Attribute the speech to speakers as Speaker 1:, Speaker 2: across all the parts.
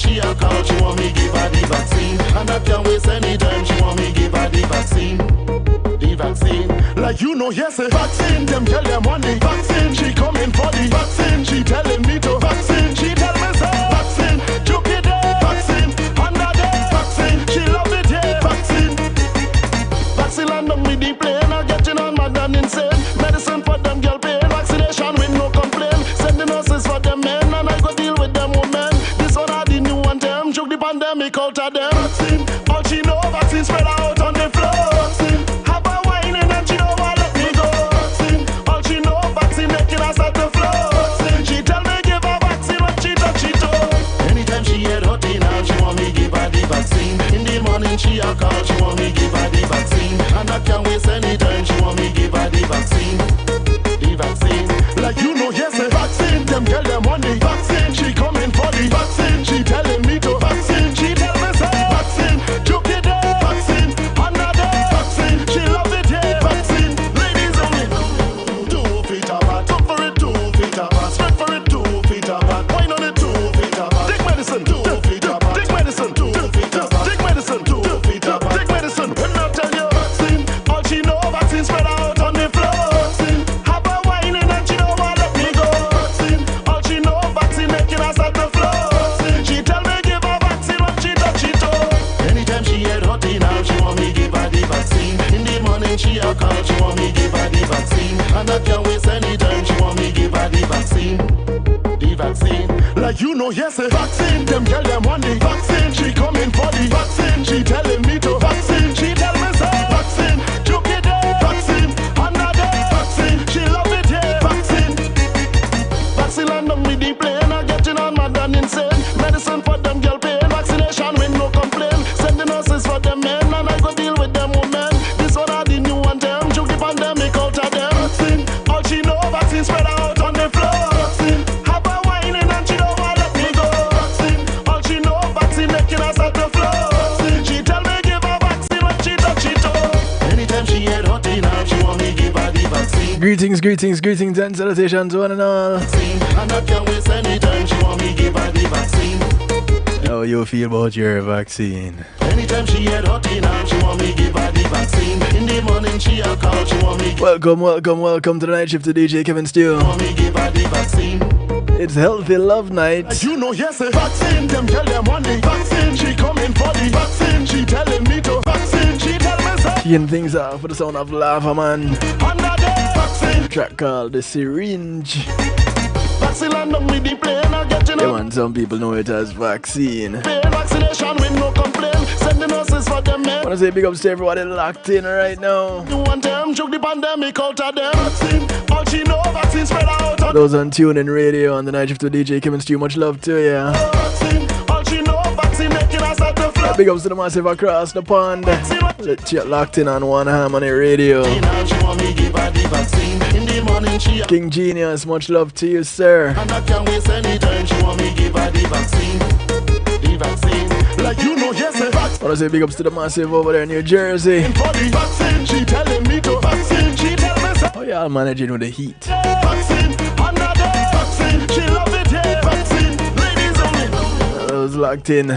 Speaker 1: she a call, she want me give her the vaccine. And I can't waste any time, she want me give her the vaccine. The vaccine. Like you know, yes, a vaccine. Them tell them want the vaccine. She coming for the vaccine. She telling me to vaccine. She tell me so. Vaccine. Took it there. Vaccine. Under there. Vaccine. She love it, yeah. Vaccine. Vaccine land on me the plane. I'm getting on mad and insane. Medicine for them girl pain. Vaccination with no complaint. Send the nurses for them men. And I go deal with them women. This one are the new one them. Took the pandemic out of them. Vaccine. All she know, vaccine spread out on the floor. Vaccine. She a call, she want me give her the vaccine. And I can't waste any time, she want me give her the vaccine. The vaccine. Like you know, yes, a vaccine. Them tell them want the vaccine. She coming for the vaccine. She telling me to vaccine. She tell me so. Vaccine. Took it there. Vaccine. Another vaccine. She love it, yeah. Vaccine. Ladies only. 2 feet apart. Up for it, 2 feet apart. Spread for it, 2 feet apart. Wine on it, 2 feet apart. Take medicine, 2 feet apart. Take medicine, 2 feet apart. Take medicine, 2 feet apart. Take medicine. When I tell you vaccine, all she know vaccine spread out on the floor. Vaccine. Have a whining and she know what let me go. Vaccine. All she know vaccine making us at the floor. Vaccine. She tell me give her vaccine when she touch it all. Anytime she head hot now, she want me give her the vaccine. In the morning she a call, she want me give her the vaccine. And I can't waste any time, she want me give her the vaccine. The vaccine. Like you know, yes, a vaccine. Them tell them want the vaccine. She coming for the vaccine. She telling me to vaccine. She tell me so. Vaccine. Took it there. Vaccine. Another vaccine. She love it, yeah. Vaccine. Vaccine land on me the plane. I'm getting on mad and insane. Medicine for them girl pain. Vaccination with no complaint. Send the nurses for them men. And I go deal with them women. This one are the new one them. Took the pandemic out of them. Vaccine. All she know vaccine spread out on the floor. Vaccine. Have a whining and she don't want let me go. Vaccine. All she know vaccine making us at the floor. Vaccine. She tell me give her vaccine when she touch it all. Anytime she head hot now, she want me give her the vaccine.
Speaker 2: Greetings, greetings, greetings and salutations one and all.
Speaker 1: Vaccine. And I can't waste any time, she want me give her the vaccine.
Speaker 2: How you feel about your vaccine?
Speaker 1: Anytime she head hot now, she want me give her the vaccine. In the morning she a call, she want me
Speaker 2: Welcome to the night shift to DJ Kevin Steele.
Speaker 1: want me give her the vaccine.
Speaker 2: It's Healthy Love Night.
Speaker 1: You know, yes, a vaccine. Them tell them want the vaccine. She coming for the vaccine. She telling me to vaccine. She tell me so.
Speaker 2: Keying things out for the sound of Lava Man.
Speaker 1: Under the vaccine.
Speaker 2: Track called The Syringe.
Speaker 1: Vaccine land on me the plane. I'm getting
Speaker 2: Yeah,
Speaker 1: on
Speaker 2: man, some people know it as vaccine.
Speaker 1: pain. Vaccination with no complaint. Send the nurses for them men.
Speaker 2: Wanna say big ups to everybody locked in right now.
Speaker 1: You want them, took the pandemic out of them. Vaccine. All she know, vaccine spread out on
Speaker 2: Those on tune in radio on the night shift to DJ Kevin Steele, much love to ya.
Speaker 1: vaccine. All she know, vaccine making us at the floor.
Speaker 2: Big ups to the massive across the pond. Let's get locked in on One Harmony Radio.
Speaker 1: Now she want me give her the vaccine. In the morning she
Speaker 2: King Genius, much love to you, sir.
Speaker 1: and I can't waste any time. She want me give her the vaccine. The vaccine. Like you know, yes, a vaccine.
Speaker 2: Wanna say big ups to the massive over there in New Jersey.
Speaker 1: For the vaccine, she telling me to vaccine. She tell me so.
Speaker 2: How y'all managing with the heat?
Speaker 1: Vaccine, another vaccine. She love it, yeah. Vaccine, ladies only.
Speaker 2: I was locked in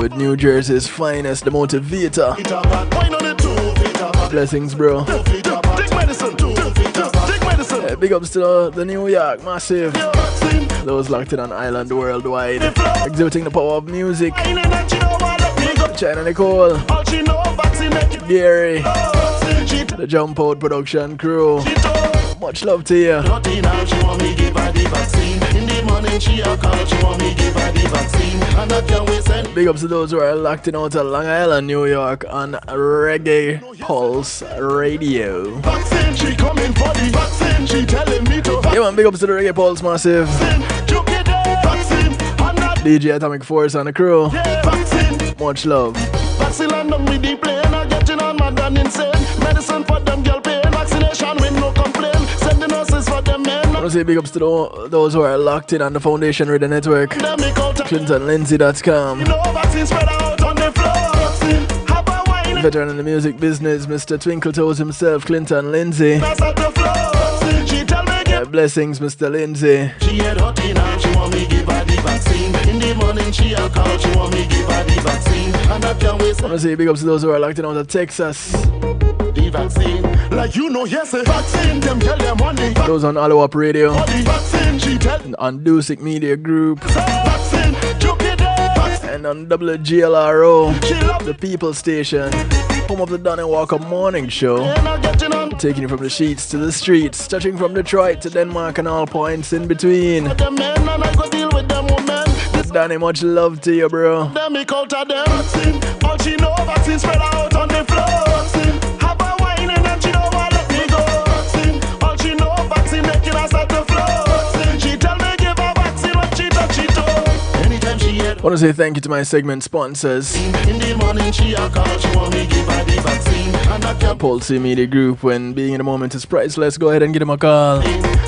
Speaker 2: with New Jersey's finest, the motivator.
Speaker 1: Feet apart, wine on it 2 feet apart.
Speaker 2: Blessings, bro.
Speaker 1: 2 feet apart. Take medicine 2 feet apart. Take medicine.
Speaker 2: Big ups to the New York massive.
Speaker 1: Vaccine,
Speaker 2: Those locked in on Island worldwide. Exhibiting the power of music.
Speaker 1: wine and she know what let me go.
Speaker 2: China Nicole,
Speaker 1: All she know, vaccine make you
Speaker 2: Gary,
Speaker 1: vaccine. She
Speaker 2: the Jump Out production crew.
Speaker 1: told.
Speaker 2: Much love to you.
Speaker 1: Naughty now, she want me give her the vaccine. In the morning she a call, she want me give her the vaccine. And I can't waste any.
Speaker 2: Big ups to those who are locked in out of Long Island, New York on Reggae Pulse Radio.
Speaker 1: Vaccine, she coming for the vaccine. She telling me to
Speaker 2: Yeah, man, big ups to the Reggae Pulse massive.
Speaker 1: vaccine. Took it there. Vaccine, and not
Speaker 2: DJ Atomic Force and the crew.
Speaker 1: yeah. Vaccine,
Speaker 2: Much love.
Speaker 1: vaccine land on me the plane. I'm getting on mad and insane. Medicine for them girl pain. Vaccination with no complaint. Send the nurses for them men.
Speaker 2: I want to say big ups to those who are locked in on the Foundation Radio Network.
Speaker 1: Pandemic out of
Speaker 2: ClintonLindsay.com.
Speaker 1: you know vaccine spread out on the floor. Vaccine, have a wine.
Speaker 2: Veteran in the music business, Mr. Twinkle Toes himself, Clinton Lindsay.
Speaker 1: That's at the floor. Vaccine, she tell me give.
Speaker 2: Blessings, Mr. Lindsay.
Speaker 1: She had hot now, she want me give her the vaccine. vaccine. In the morning she a call, she want me give her the vaccine. And I can't wait.
Speaker 2: I want to say big ups to those who are locked in out of Texas.
Speaker 1: The vaccine, like you know, yes, a vaccine. Them tell them money.
Speaker 2: Those on Follow Up Radio.
Speaker 1: The vaccine, she tell.
Speaker 2: On Dusic Media Group.
Speaker 1: Vaccine,
Speaker 2: and on WGLRO, the People Station, home of the Donnie Walker Morning Show, taking you from the sheets to the streets, touching from Detroit to Denmark and all points in between. Donnie, much love to you, bro.
Speaker 1: All she know, vaccine spread out on the floor. Have a wine and she don't want to let me go. All she know, vaccine making us at the floor. She tell me give her vaccine when she touch it all. Anytime she had.
Speaker 2: I want to say thank you to my segment sponsors.
Speaker 1: In the morning she a call, she want me give her the vaccine. And I can't
Speaker 2: Pulse Media Group, when being in the moment is priceless, go ahead and give them a call.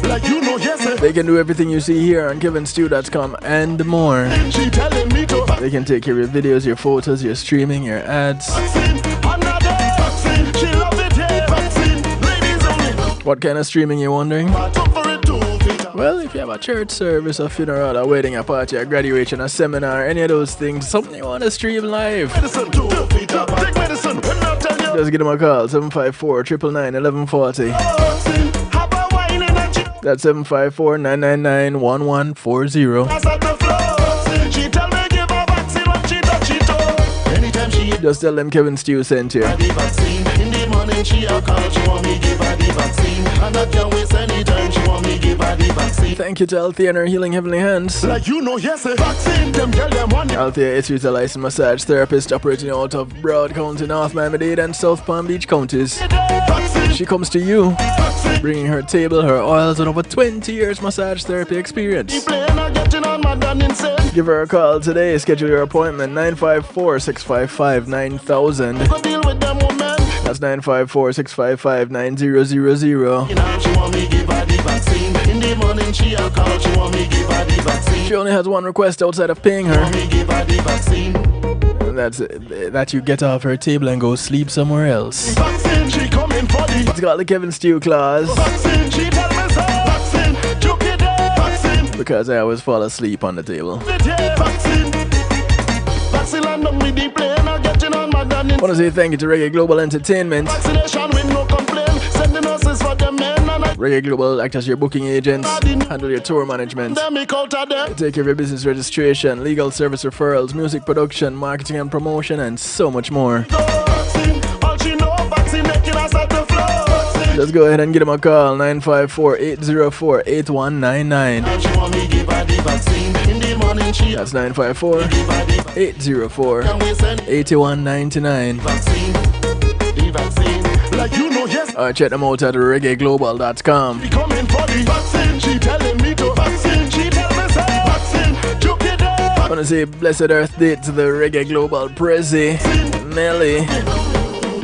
Speaker 1: like you know, yes,
Speaker 2: They can do everything you see here on KevinStew.com and more.
Speaker 1: she telling me to
Speaker 2: They can take care of your videos, your photos, your streaming, your ads.
Speaker 1: vaccine. Another vaccine, she love it, yeah, vaccine. Ladies only.
Speaker 2: What kind of streaming you wondering?
Speaker 1: But up for it too, Peter.
Speaker 2: Well, if you have a church service, a funeral, a wedding, a party, a graduation, a seminar, any of those things, something you want to stream live,
Speaker 1: Medicine too, Peter. Take medicine, when I tell you.
Speaker 2: just give them a call, 754-999-1140.
Speaker 1: Vaccine, have a wine and she
Speaker 2: That's 754-999-1140.
Speaker 1: pass at the floor. She tell me give her vaccine when she touch it all. Anytime she get
Speaker 2: Just tell them Kevin Stew sent you.
Speaker 1: the vaccine, in the morning she a call, she want me give her the vaccine. And I can't waste any time, she want me give her the vaccine.
Speaker 2: Thank you to Althea and her Healing Heavenly Hands.
Speaker 1: Like you know, yes, a vaccine, them tell them money.
Speaker 2: Althea is a licensed massage therapist operating out of Broward County, North Miami-Dade and South Palm Beach counties.
Speaker 1: Vaccine,
Speaker 2: She comes to you,
Speaker 1: vaccine.
Speaker 2: bringing her table, her oils, and over 20 years massage therapy experience.
Speaker 1: Playing or getting on mad and insane.
Speaker 2: Give her a call today. Schedule your appointment 954-655-9000.
Speaker 1: Go deal with them women.
Speaker 2: That's 954-655-9000.
Speaker 1: You know, she want me give her the vaccine. In the morning she a call, she want me give her the vaccine.
Speaker 2: She only has one request outside of paying her,
Speaker 1: Me give her the vaccine.
Speaker 2: and that's that you get off her table and go sleep somewhere else.
Speaker 1: Vaccine, she coming for the
Speaker 2: It's got the Kevin Stew clause,
Speaker 1: vaccine. She tell me so. Vaccine, juke it there. Vaccine,
Speaker 2: because I always fall asleep on the table.
Speaker 1: it here. Vaccine, vaccine and done with the plane or getting on mad and
Speaker 2: I want to say thank you to Reggae Global Entertainment.
Speaker 1: vaccination with no complaint. Send the nurses for them men and I
Speaker 2: Reggae Global act as your booking agents, handle your tour management,
Speaker 1: them me out of them.
Speaker 2: take care of your business registration, legal service referrals, music production, marketing and promotion, and so much more.
Speaker 1: Vaccine, all she know, vaccine making us at the floor.
Speaker 2: Just go ahead and give them a call, 954-804-8199.
Speaker 1: She want me give her the vaccine. In the morning she
Speaker 2: That's 954-804-8199.
Speaker 1: vaccine, the vaccine. Like you know, yes,
Speaker 2: Or check them out at reggaeglobal.com.
Speaker 1: she coming for the vaccine. She telling me to vaccine. She tell me say vaccine, juke it there.
Speaker 2: I want to say blessed Earth Day to the Reggae Global Prezi, Nelly.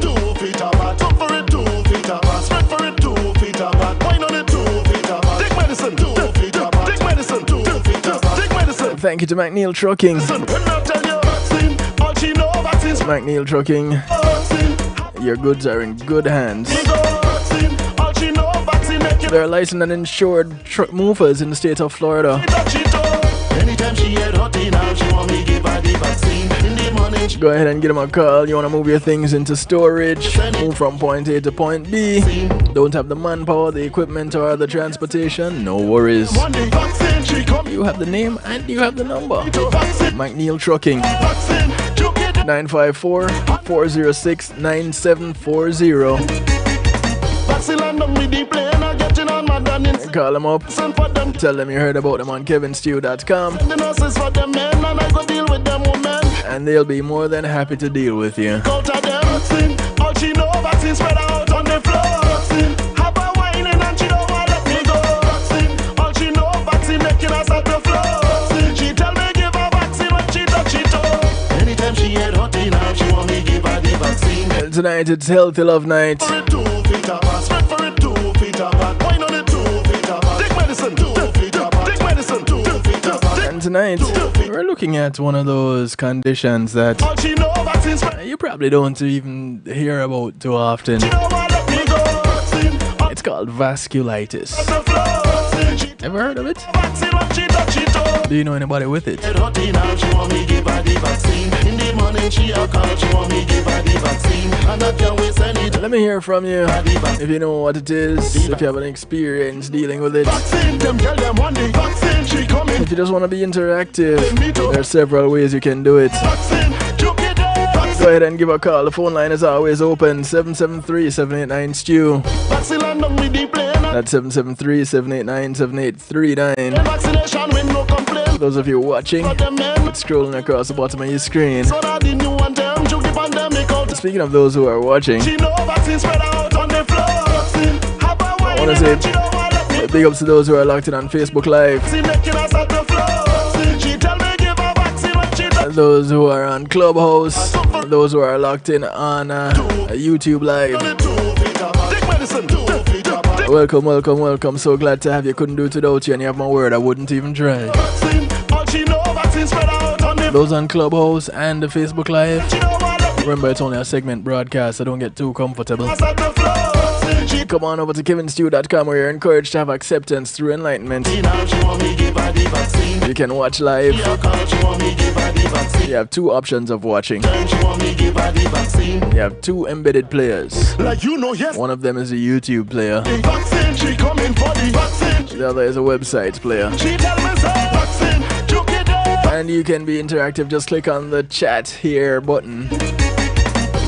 Speaker 1: 2 feet apart, up for it 2 feet apart, spread for it 2 feet apart, wine on it 2 feet apart. Take medicine 2 feet apart, take medicine 2 feet apart, take medicine.
Speaker 2: Thank you to McNeil Trucking.
Speaker 1: When I tell you vaccine, all she know vaccine,
Speaker 2: McNeil Trucking,
Speaker 1: vaccine.
Speaker 2: your goods are in good hands.
Speaker 1: Vaccine, all she know vaccine make you
Speaker 2: They're licensed and insured truck movers in the state of Florida.
Speaker 1: touch it all. Anytime she head hot now, she want me give her the vaccine. In the morning she
Speaker 2: Go ahead and give them a call. You want to move your things into storage, move from point A to point B. Don't have the manpower, the equipment, or the transportation? No worries.
Speaker 1: want the vaccine, she come
Speaker 2: You have the name and you have the number.
Speaker 1: to vaccine,
Speaker 2: McNeil Trucking,
Speaker 1: vaccine, juke it.
Speaker 2: 954-406-9740.
Speaker 1: Vaccine and done with the plane or getting on mad and insane.
Speaker 2: Call them up.
Speaker 1: Send for them,
Speaker 2: Tell them you heard about them on KevinStew.com,
Speaker 1: the nurses for them men, and I go deal with them women.
Speaker 2: and they'll be more than happy to deal with you.
Speaker 1: Out of them, vaccine, all she know, vaccine spread out on the floor. Vaccine, have a wine and she don't want let me go. Vaccine, all she know, vaccine making us at the floor. Vaccine, she tell me give her vaccine when she touch it all. Anytime she head hot now, she want me give her the vaccine.
Speaker 2: And tonight it's Healthy Love Night.
Speaker 1: For it 2 feet apart, spread for it 2 feet apart, wine on it 2 feet apart. Take medicine 2 feet apart, take medicine 2 feet apart.
Speaker 2: And tonight we're looking at one of those conditions that
Speaker 1: All she know, vaccine spread.
Speaker 2: you probably don't even hear about too often.
Speaker 1: She don't want let me go. Vaccine on
Speaker 2: It's called vasculitis.
Speaker 1: the floor. Vaccine, she
Speaker 2: Ever heard of it?
Speaker 1: vaccine when she touch it all.
Speaker 2: Do you know anybody with it?
Speaker 1: She want me give her the vaccine. In the morning she a call, she want me give her the vaccine. And I can't waste any time.
Speaker 2: Let me hear from you if you know what it is, if you have an experience dealing with it.
Speaker 1: Vaccine, them girl them want the vaccine. She coming.
Speaker 2: If you just want to be interactive, there are several ways you can do it.
Speaker 1: Vaccine,
Speaker 2: Go ahead and give a call. The phone line is always open. 773-789-STEW.
Speaker 1: vaccine and don't be the plane.
Speaker 2: That's 773-789-7839.
Speaker 1: Vaccination with no complaint.
Speaker 2: Those of you watching,
Speaker 1: For them men,
Speaker 2: it's scrolling across the bottom of your screen.
Speaker 1: so that the new one them took the pandemic out.
Speaker 2: Speaking of those who are watching,
Speaker 1: She know vaccine spread out on the floor. Vaccine, have a wine
Speaker 2: wanna say
Speaker 1: and she don't want let me
Speaker 2: big ups to those who are locked in on Facebook Live.
Speaker 1: vaccine making us at the floor. Vaccine, she tell me give her vaccine when she tell
Speaker 2: Those who are on Clubhouse, those who are locked in on YouTube Live.
Speaker 1: me 2 feet apart. Take medicine 2 feet apart.
Speaker 2: Welcome, welcome, welcome. So glad to have you. Couldn't do it without you, and you have my word. I wouldn't even try.
Speaker 1: Vaccine, all she know vaccine spread out on the
Speaker 2: Those on Clubhouse and the Facebook Live,
Speaker 1: she don't want let me
Speaker 2: remember it's only a segment broadcast, so don't get too comfortable.
Speaker 1: us at the floor. Vaccine, she
Speaker 2: Come on over to kevinstew.com where you're encouraged to have acceptance through enlightenment.
Speaker 1: now she want me give her the vaccine.
Speaker 2: You can watch live.
Speaker 1: She a call, she want me give her the vaccine.
Speaker 2: You have two options of watching.
Speaker 1: She want me give her the vaccine.
Speaker 2: You have two embedded players.
Speaker 1: Like you know, yes.
Speaker 2: One of them is a YouTube player.
Speaker 1: The vaccine, she coming for the vaccine.
Speaker 2: The other is a website player.
Speaker 1: She tell me say vaccine, took it there.
Speaker 2: And you can be interactive. Just click on the chat here button.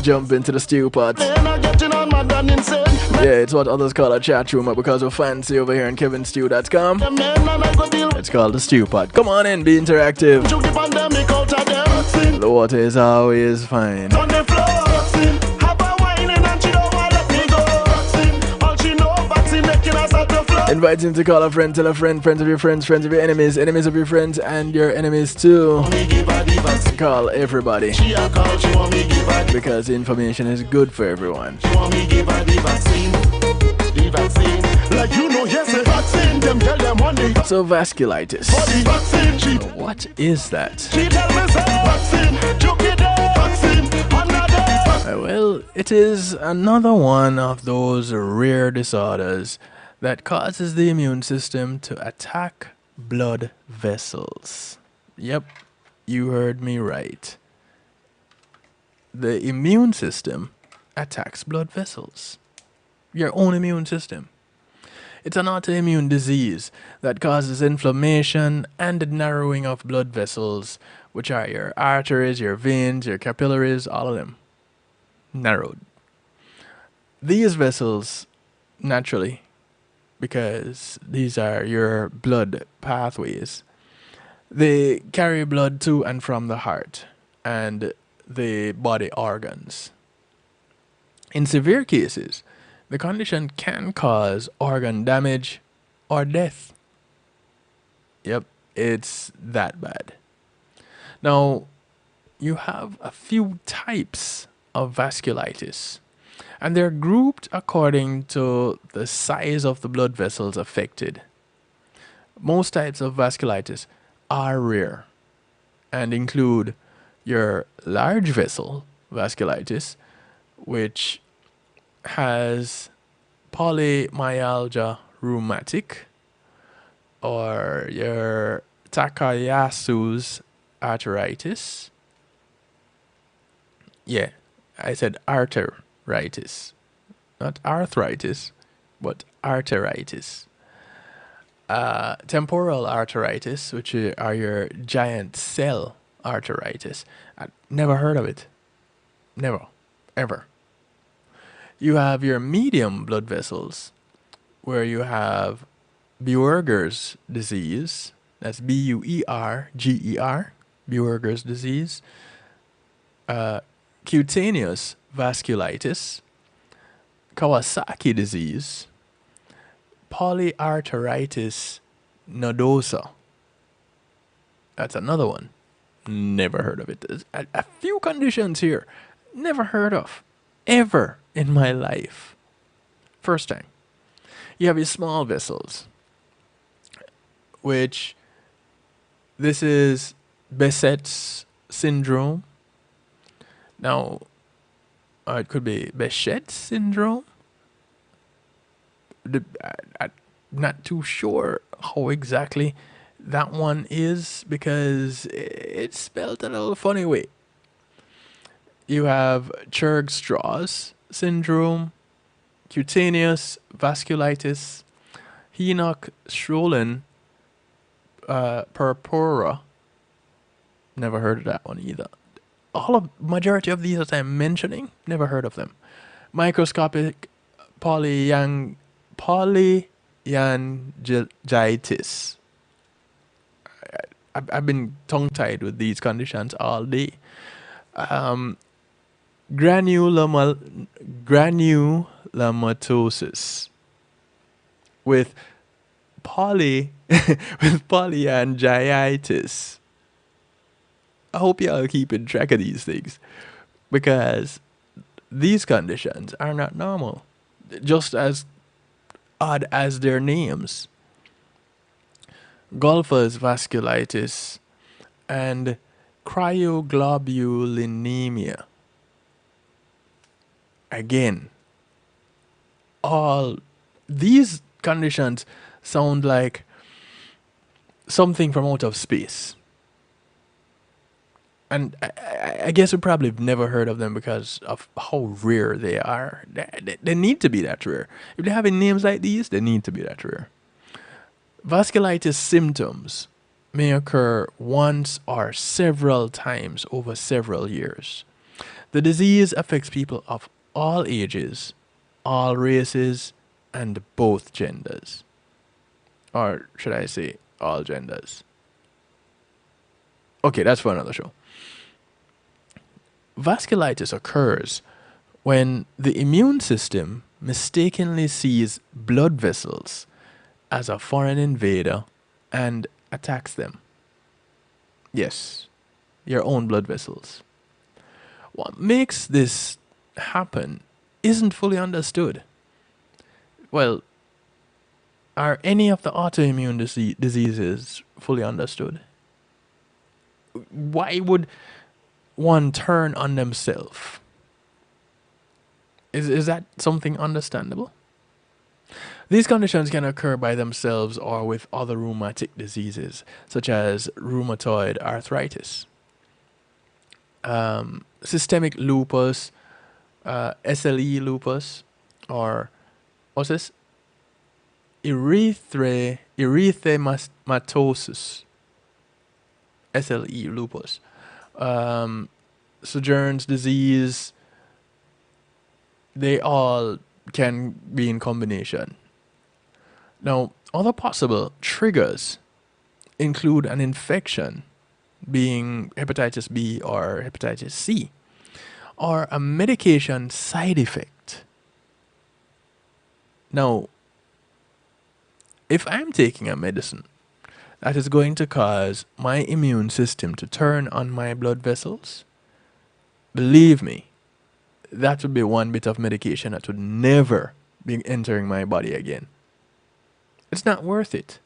Speaker 2: Jump into the stew pot.
Speaker 1: Then I getting on my done insane.
Speaker 2: Yeah, it's what others call a chat room, but because we're fancy over here on kevinstew.com,
Speaker 1: The men and I go deal with
Speaker 2: it's called the stew pot. Come on in, be interactive.
Speaker 1: took the pandemic out of them. Vaccine,
Speaker 2: The water is always fine.
Speaker 1: on the floor. Vaccine, have a wine and she don't want let me go. Vaccine, all she know vaccine making us at the floor.
Speaker 2: Invite him to call a friend, tell a friend, friends of your friends, friends of your enemies, enemies of your friends, and your enemies too.
Speaker 1: Me give her the vaccine.
Speaker 2: Call everybody,
Speaker 1: She a call, she want me give her the
Speaker 2: because information is good for everyone.
Speaker 1: She want me give her the vaccine. The vaccine. Like you know, yes, the vaccine. Them tell them one day.
Speaker 2: So vasculitis,
Speaker 1: For the vaccine, she
Speaker 2: what is that?
Speaker 1: She tell me say vaccine, took it there. Vaccine, another.
Speaker 2: Well, it is another one of those rare disorders that causes the immune system to attack blood vessels. Yep, you heard me right. The immune system attacks blood vessels. Your own immune system. It's an autoimmune disease that causes inflammation and the narrowing of blood vessels, which are your arteries, your veins, your capillaries, all of them narrowed. These vessels, naturally, because these are your blood pathways, they carry blood to and from the heart and the body organs. In severe cases, the condition can cause organ damage or death. Yep, it's that bad. Now, you have a few types of vasculitis, and they're grouped according to the size of the blood vessels affected. Most types of vasculitis are rare and include your large vessel vasculitis, which has polymyalgia rheumatic, or your Takayasu's arteritis. Yeah, I said arteritis, not arthritis, but arteritis. Temporal arteritis, which are your giant cell arteritis. I never heard of it. Never, ever. You have your medium blood vessels, where you have Buerger's disease. That's Buerger, Buerger's disease. Cutaneous vasculitis, Kawasaki disease, polyarteritis nodosa. That's another one. Never heard of it. There's a few conditions here. Never heard of. Ever in my life. First time. You have your small vessels, which this is Behçet's syndrome. Now, it could be Behçet's syndrome. I'm not too sure how exactly that one is because it's spelled a little funny way. You have Churg-Strauss syndrome, cutaneous vasculitis, Henoch-Schönlein purpura. Never heard of that one either. Majority of these that I'm mentioning, never heard of them. Microscopic polyangiitis. I've been tongue-tied with these conditions all day. Granulomatosis with polyangiitis. I hope y'all are keeping track of these things because these conditions are not normal, just as odd as their names. Golfer's vasculitis and cryoglobulinemia. Again, all these conditions sound like something from out of space. And I guess we probably have never heard of them because of how rare they are. They need to be that rare. If they're having names like these, they need to be that rare. Vasculitis symptoms may occur once or several times over several years. The disease affects people of all ages, all races, and both genders. Or should I say, all genders. Okay, that's for another show. Vasculitis occurs when the immune system mistakenly sees blood vessels as a foreign invader and attacks them. Yes, your own blood vessels. What makes this happen isn't fully understood. Well, are any of the autoimmune diseases fully understood? Why would one turn on themselves? Is that something understandable? These conditions can occur by themselves or with other rheumatic diseases, such as rheumatoid arthritis, systemic lupus, SLE lupus, or what's this? Erythematosus, SLE lupus, Sojourn's disease. They all can be in combination. Now, other possible triggers include an infection, being hepatitis B or hepatitis C, or a medication side effect. Now, if I'm taking a medicine that is going to cause my immune system to turn on my blood vessels, believe me, that would be one bit of medication that would never be entering my body again. It's not worth it.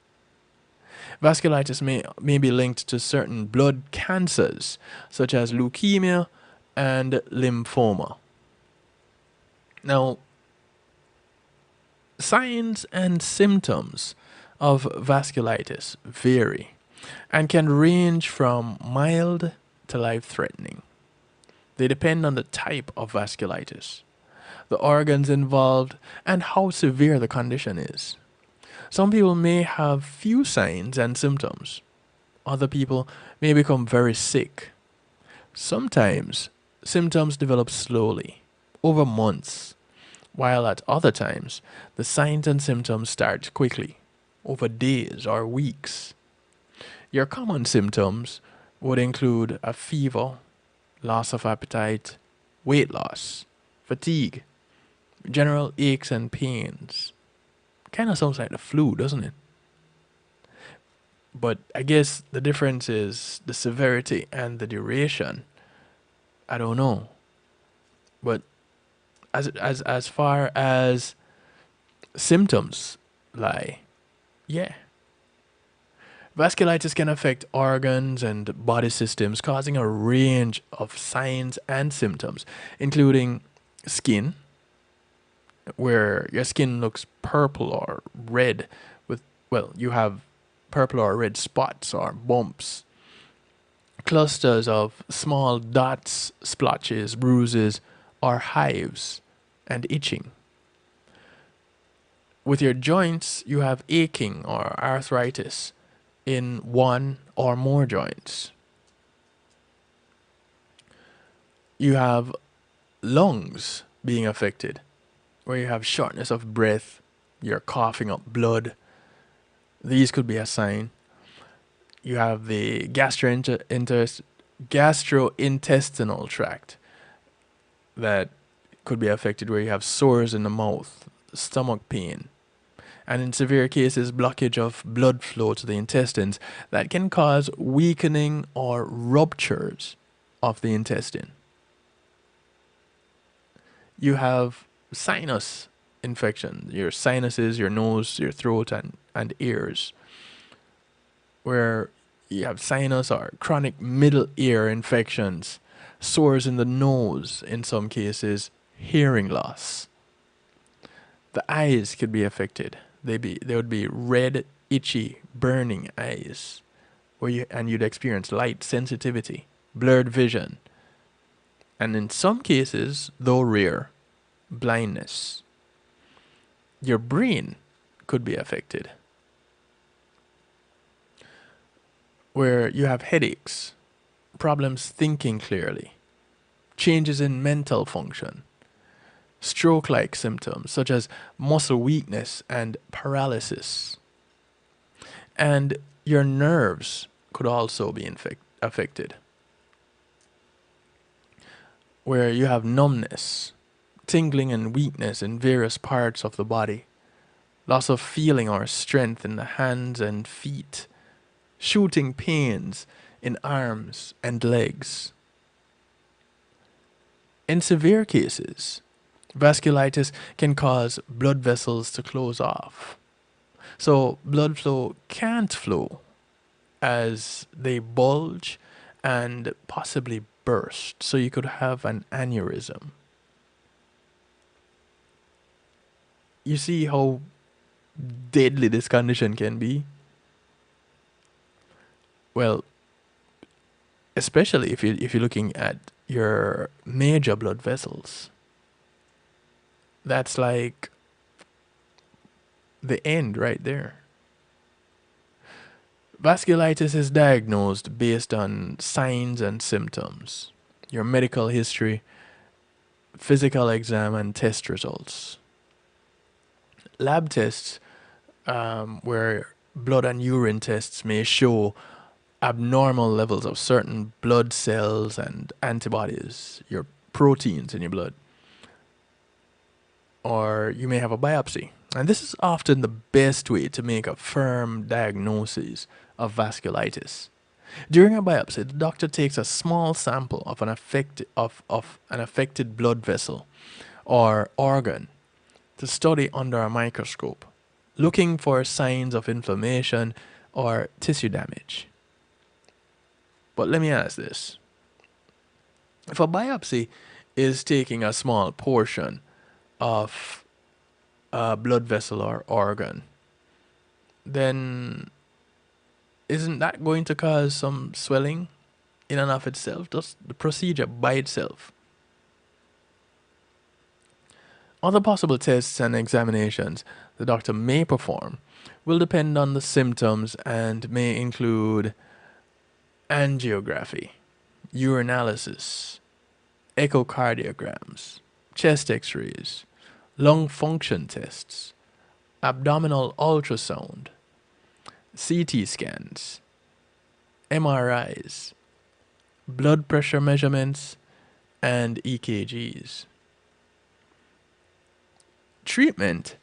Speaker 2: Vasculitis may be linked to certain blood cancers, such as leukemia and lymphoma. Now, signs and symptoms of vasculitis vary and can range from mild to life-threatening. They depend on the type of vasculitis, the organs involved, and how severe the condition is. Some people may have few signs and symptoms. Other people may become very sick. Sometimes symptoms develop slowly, over months, while at other times the signs and symptoms start quickly, over days or weeks. Your common symptoms would include a fever, loss of appetite, weight loss, fatigue, general aches and pains. Kind of sounds like the flu, doesn't it? But I guess the difference is the severity and the duration. I don't know. But as far as symptoms lie, yeah. Vasculitis can affect organs and body systems, causing a range of signs and symptoms, including skin, where your skin looks purple or red with, well, you have purple or red spots or bumps, clusters of small dots, splotches, bruises, or hives, and itching. With your joints, you have aching or arthritis in one or more joints. You have lungs being affected, where you have shortness of breath, you're coughing up blood. These could be a sign. You have the gastrointestinal tract that could be affected, where you have sores in the mouth, stomach pain, and in severe cases, blockage of blood flow to the intestines that can cause weakening or ruptures of the intestine. You have sinus infection, your sinuses, your nose, your throat, and ears, where you have sinus or chronic middle ear infections, sores in the nose, in some cases, hearing loss. The eyes could be affected. They would be red, itchy, burning eyes, and you'd experience light sensitivity, blurred vision, and in some cases, though rare, blindness. Your brain could be affected, where you have headaches, problems thinking clearly, changes in mental function, stroke-like symptoms such as muscle weakness and paralysis. And your nerves could also be affected, where you have numbness, tingling and weakness in various parts of the body, loss of feeling or strength in the hands and feet, shooting pains in arms and legs. In severe cases, vasculitis can cause blood vessels to close off. So blood flow can't flow as they bulge and possibly burst. So you could have an aneurysm. You see how deadly this condition can be? Well, especially if you're looking at your major blood vessels. That's like the end right there. Vasculitis is diagnosed based on signs and symptoms, your medical history, physical exam, and test results. Lab tests, where blood and urine tests may show abnormal levels of certain blood cells and antibodies, your proteins in your blood. Or you may have a biopsy. And this is often the best way to make a firm diagnosis of vasculitis. During a biopsy, the doctor takes a small sample of an affected blood vessel or organ to study under a microscope, looking for signs of inflammation or tissue damage. But let me ask this. If a biopsy is taking a small portion of a blood vessel or organ, then isn't that going to cause some swelling in and of itself, just the procedure by itself? Other possible tests and examinations the doctor may perform will depend on the symptoms and may include angiography, urinalysis, echocardiograms, chest x-rays, lung function tests, abdominal ultrasound, CT scans, MRIs, blood pressure measurements, and EKGs. Treatment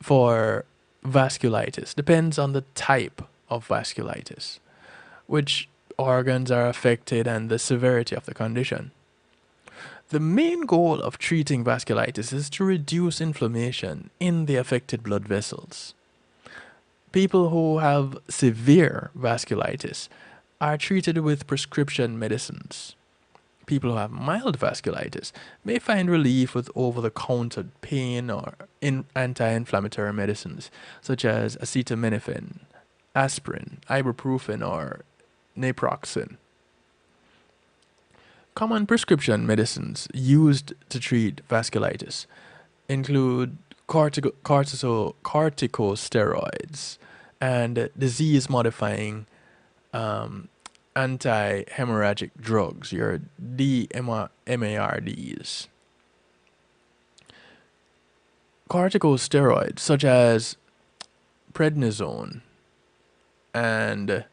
Speaker 2: for vasculitis depends on the type of vasculitis, which organs are affected, and the severity of the condition. The main goal of treating vasculitis is to reduce inflammation in the affected blood vessels. People who have severe vasculitis are treated with prescription medicines. People who have mild vasculitis may find relief with over-the-counter pain or anti-inflammatory medicines such as acetaminophen, aspirin, ibuprofen, or naproxen. Common prescription medicines used to treat vasculitis include corticosteroids and disease-modifying anti-hemorrhagic drugs, your DMARDs. Corticosteroids such as prednisone and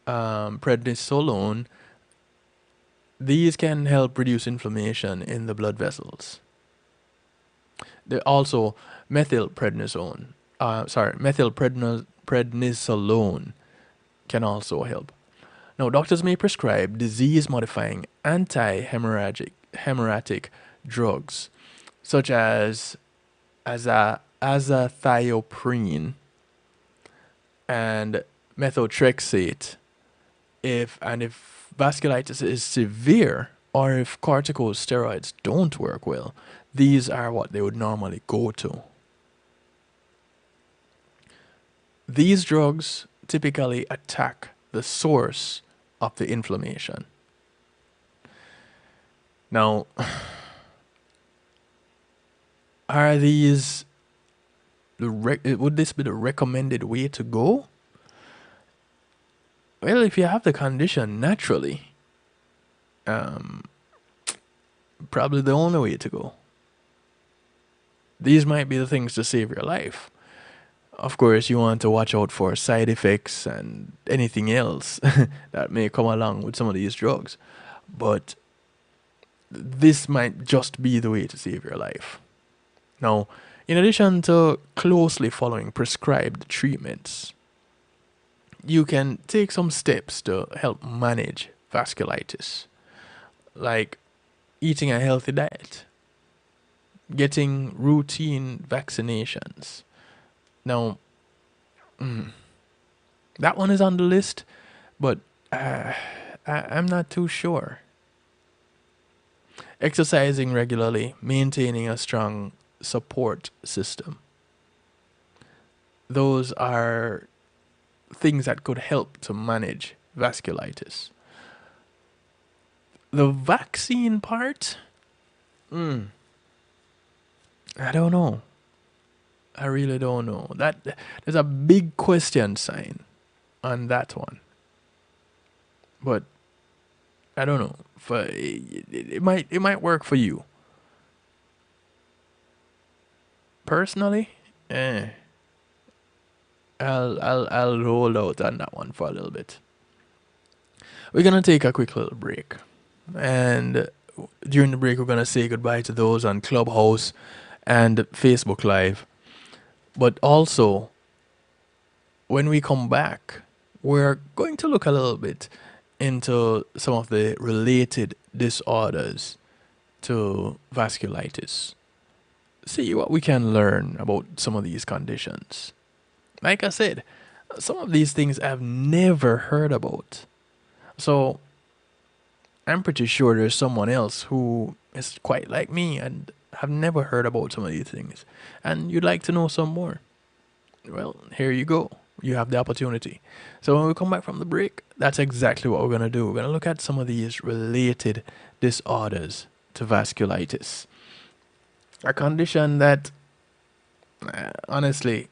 Speaker 2: prednisolone, these can help reduce inflammation in the blood vessels. There also methylprednisolone can also help. Now, doctors may prescribe disease-modifying anti-hemorrhagic drugs such as azathioprine and methotrexate if vasculitis is severe or if corticosteroids don't work well. These are what they would normally go to. These drugs typically attack the source of the inflammation. Now, would this be the recommended way to go? Well, if you have the condition naturally, probably the only way to go. These might be the things to save your life. Of course, you want to watch out for side effects and anything else that may come along with some of these drugs. But this might just be the way to save your life. Now, in addition to closely following prescribed treatments, you can take some steps to help manage vasculitis, like eating a healthy diet, getting routine vaccinations. Now, that one is on the list, but I'm not too sure. Exercising regularly, maintaining a strong support system. Those are things that could help to manage vasculitis. The vaccine part, I don't know. I really don't know. There's a big question sign on that one. But I don't know. It might work for you. Personally, I'll hold out on that one for a little bit. We're gonna take a quick little break, and during the break, we're gonna say goodbye to those on Clubhouse and Facebook Live. But also, when we come back, we're going to look a little bit into some of the related disorders to vasculitis. See what we can learn about some of these conditions. Like I said, some of these things I've never heard about. So, I'm pretty sure there's someone else who is quite like me and have never heard about some of these things, and you'd like to know some more. Well, here you go. You have the opportunity. So when we come back from the break, that's exactly what we're going to do. We're going to look at some of these related disorders to vasculitis. A condition that, honestly,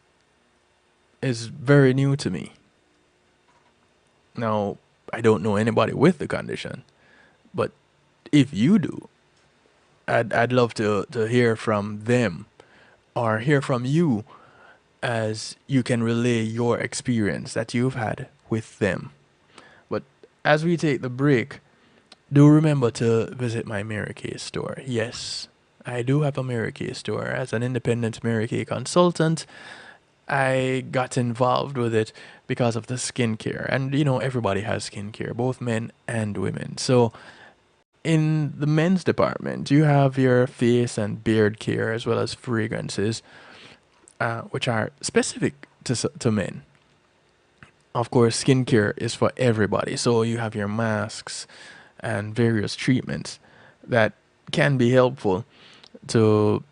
Speaker 2: is very new to me. Now, I don't know anybody with the condition, but if you do, I'd love to hear from them or hear from you as you can relay your experience that you've had with them. But as we take the break, do remember to visit my Mary Kay store. Yes, I do have a Mary Kay store. As an independent Mary Kay consultant, I got involved with it because of the skincare. And, everybody has skincare, both men and women. So in the men's department, you have your face and beard care as well as fragrances, which are specific to men. Of course, skincare is for everybody. So you have your masks and various treatments that can be helpful to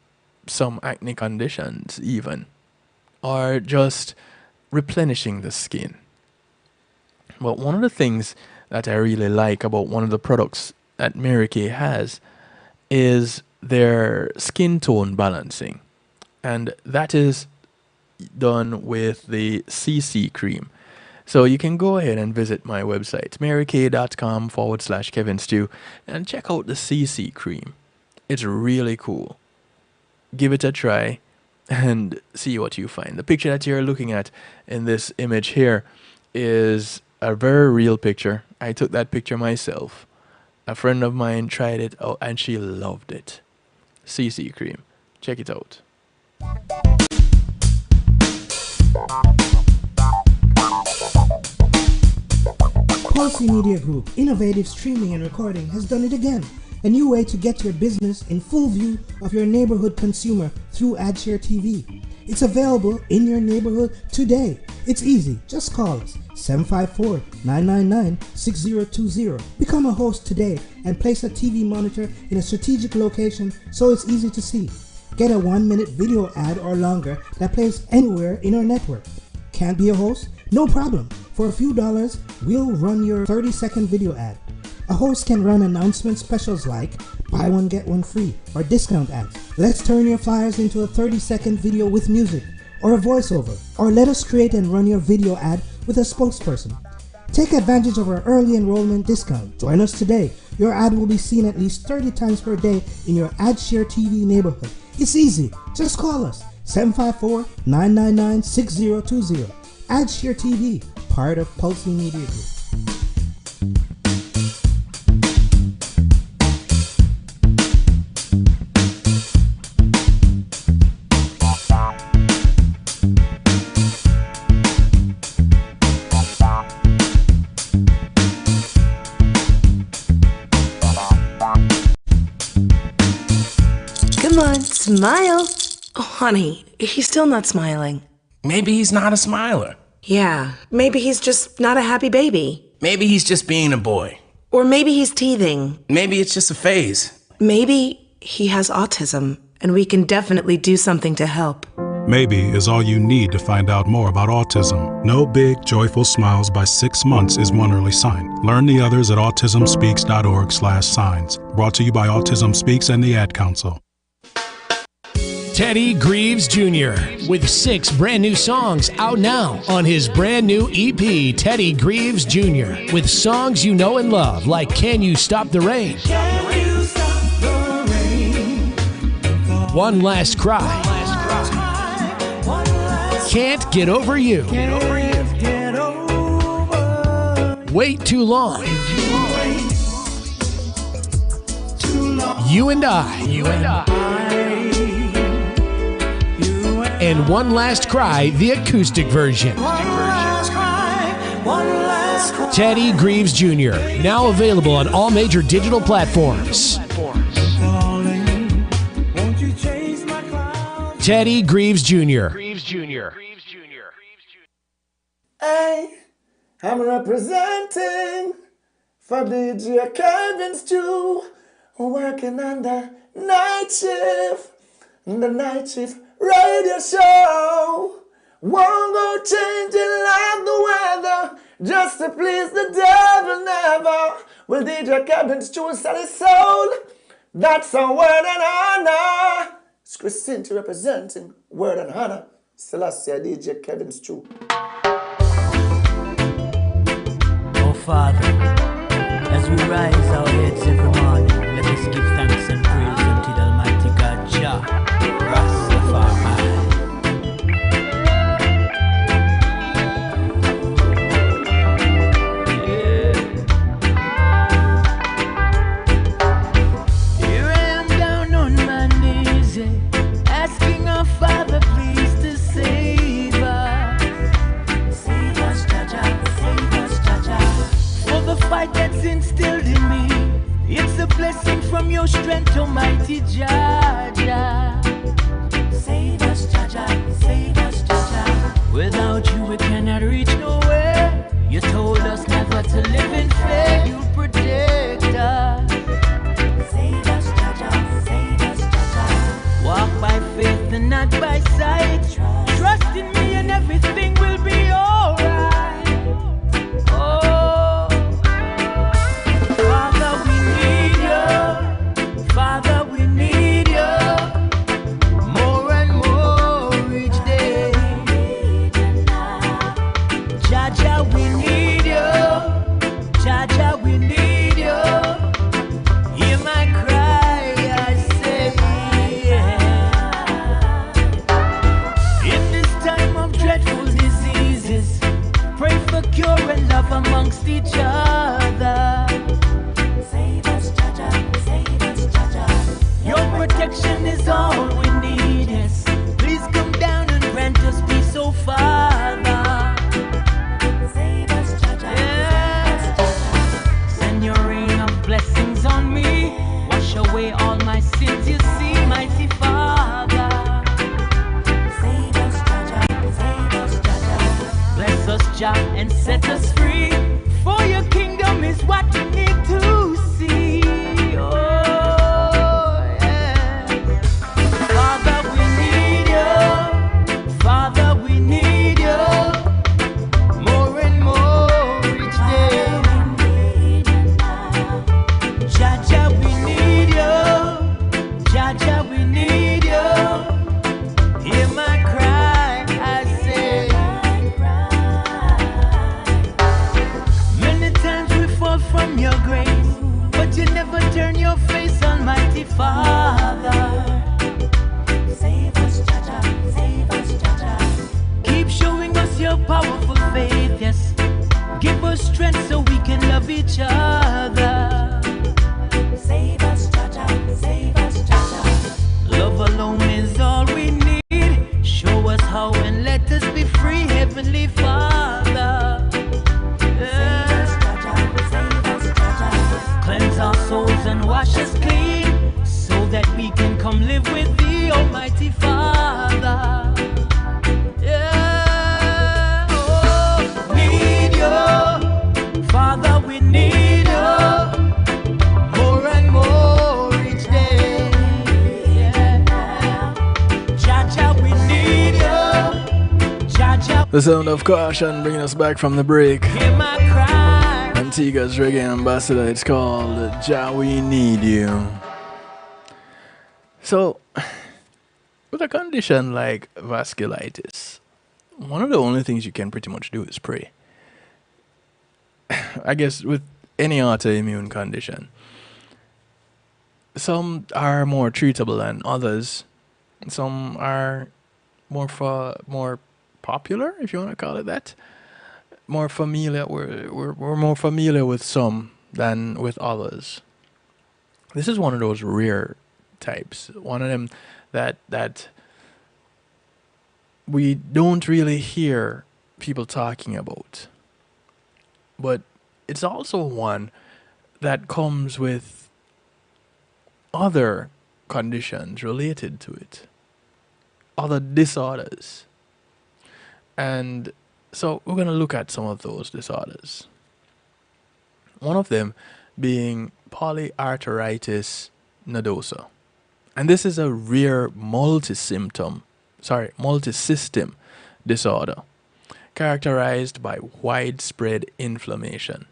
Speaker 2: some acne conditions even. or just replenishing the skin. But one of the things that I really like about one of the products that Mary Kay has is their skin tone balancing. And that is done with the CC cream. So you can go ahead and visit my website, marykay.com/KevinStew, and check out the CC cream. It's really cool. Give it a try and see what you find. The picture that you're looking at in this image here is a very real picture. I took that picture myself. A friend of mine tried it out and she loved it. CC cream. Check it out.
Speaker 3: Pulsey Media Group, innovative streaming and recording, has done it again. A new way to get your business in full view of your neighborhood consumer through AdShare TV. It's available in your neighborhood today. It's easy. Just call us 754-999-6020. Become a host today and place a TV monitor in a strategic location so it's easy to see. Get a 1-minute video ad or longer that plays anywhere in our network. Can't be a host? No problem. For a few dollars, we'll run your 30-second video ad. A host can run announcement specials like buy one get one free or discount ads. Let's turn your flyers into a 30-second video with music or a voiceover, or let us create and run your video ad with a spokesperson. Take advantage of our early enrollment discount. Join us today. Your ad will be seen at least 30 times per day in your AdShare TV neighborhood. It's easy. Just call us 754-999-6020. AdShare TV, part of Pulsey Media Group.
Speaker 4: Come on, smile. Oh, honey, he's still not smiling.
Speaker 5: Maybe he's not a smiler.
Speaker 4: Yeah, maybe he's just not a happy baby.
Speaker 5: Maybe he's just being a boy.
Speaker 4: Or maybe he's teething.
Speaker 5: Maybe it's just a phase.
Speaker 4: Maybe he has autism, and we can definitely do something to help.
Speaker 6: Maybe is all you need to find out more about autism. No big, joyful smiles by 6 months is one early sign. Learn the others at autismspeaks.org/signs. Brought to you by Autism Speaks and the Ad Council.
Speaker 7: Teddy Greaves Jr. with 6 brand new songs out now on his brand new EP, Teddy Greaves Jr. with songs you know and love like Can You Stop the Rain? Can you stop the rain? One Last Cry. Can't Get Over You. Wait Too Long. You and I. And One Last Cry, the acoustic version. Teddy Greaves Jr., now available on all major digital platforms. Teddy Greaves Jr.
Speaker 8: Hey, I'm representing for DJ Kevin Stew, working on the night shift. The night shift radio show won't go changing like the weather just to please the devil never. Will DJ Kevin Stew sell his soul? That's a word and honor. It's Christine representing word and honor. Selassie DJ Kevin Stew.
Speaker 9: Oh Father, as we rise our heads every morning, let us give thanks and praise unto the Almighty God, Jah, Rastafari. Here I am down on my knees, asking our Father please to save us. Save us, Jah Jah, save us, Jah Jah. For the fight that's instilled in me, it's a blessing from your strength, Almighty Jah Jah. Save us, Jah Jah, save us, Jah Jah. Without you we cannot reach nowhere. You told us never to live in fear. You protect us. Save us, Jah Jah, save us, Jah Jah. Walk by faith and not by sight. Trust in me. and set us free. For your kingdom is what we need to see. Oh, yeah. Father, we need you. Father, we need you. More and more each day. Jaja, we need you. Jaja, we need you. Hear my cry, I say. Many times we fall from your grace, but you never turn your face, Almighty Father. Save us, Jaja, save us, Jaja. Keep showing us your powerful faith, yes. Give us strength so we can love each other. Save us, Jaja, save us, Jaja. Love alone is all we need. Show us how and let us be free, Heavenly Father. Yeah. Save us, Jaja. Cleanse our souls and wash us clean, so that we can come live with thee, Almighty Father. Yeah. Oh, need you, Father, we need you. More and more each day. Yeah. Jaja, we need you. Jaja,
Speaker 2: The sound of caution bringing us back from the break.
Speaker 9: hear my cry.
Speaker 2: Antigua's reggae ambassador. It's called Ja We Need You. So, with a condition like vasculitis, one of the only things you can pretty much do is pray. I guess with any autoimmune condition, some are more treatable than others. Some are more popular, if you want to call it that. More familiar. We're more familiar with some than with others. This is one of those rare types. One of them that we don't really hear people talking about. But it's also one that comes with other conditions related to it, other disorders. And so we're going to look at some of those disorders. One of them being polyarteritis nodosa. And this is a rare multi-system disorder characterized by widespread inflammation,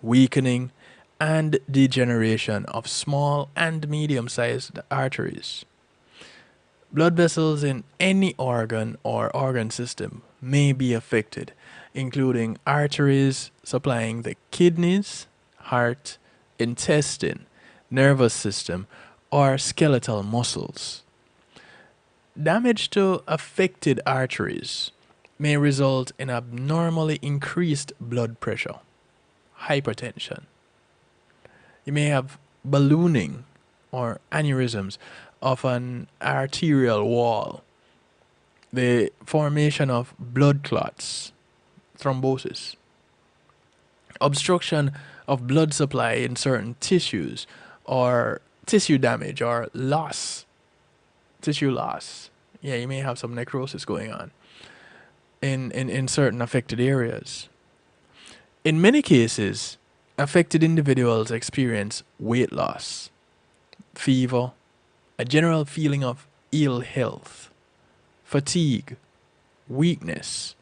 Speaker 2: weakening, and degeneration of small and medium-sized arteries. Blood vessels in any organ or organ system may be affected, including arteries supplying the kidneys, heart, intestine, nervous system, or skeletal muscles. Damage to affected arteries may result in abnormally increased blood pressure, hypertension. You may have ballooning or aneurysms of an arterial wall, the formation of blood clots, thrombosis, obstruction of blood supply in certain tissues, or tissue damage or tissue loss. Yeah, you may have some necrosis going on in certain affected areas. In many cases, affected individuals experience weight loss, fever, a general feeling of ill health, fatigue, weakness,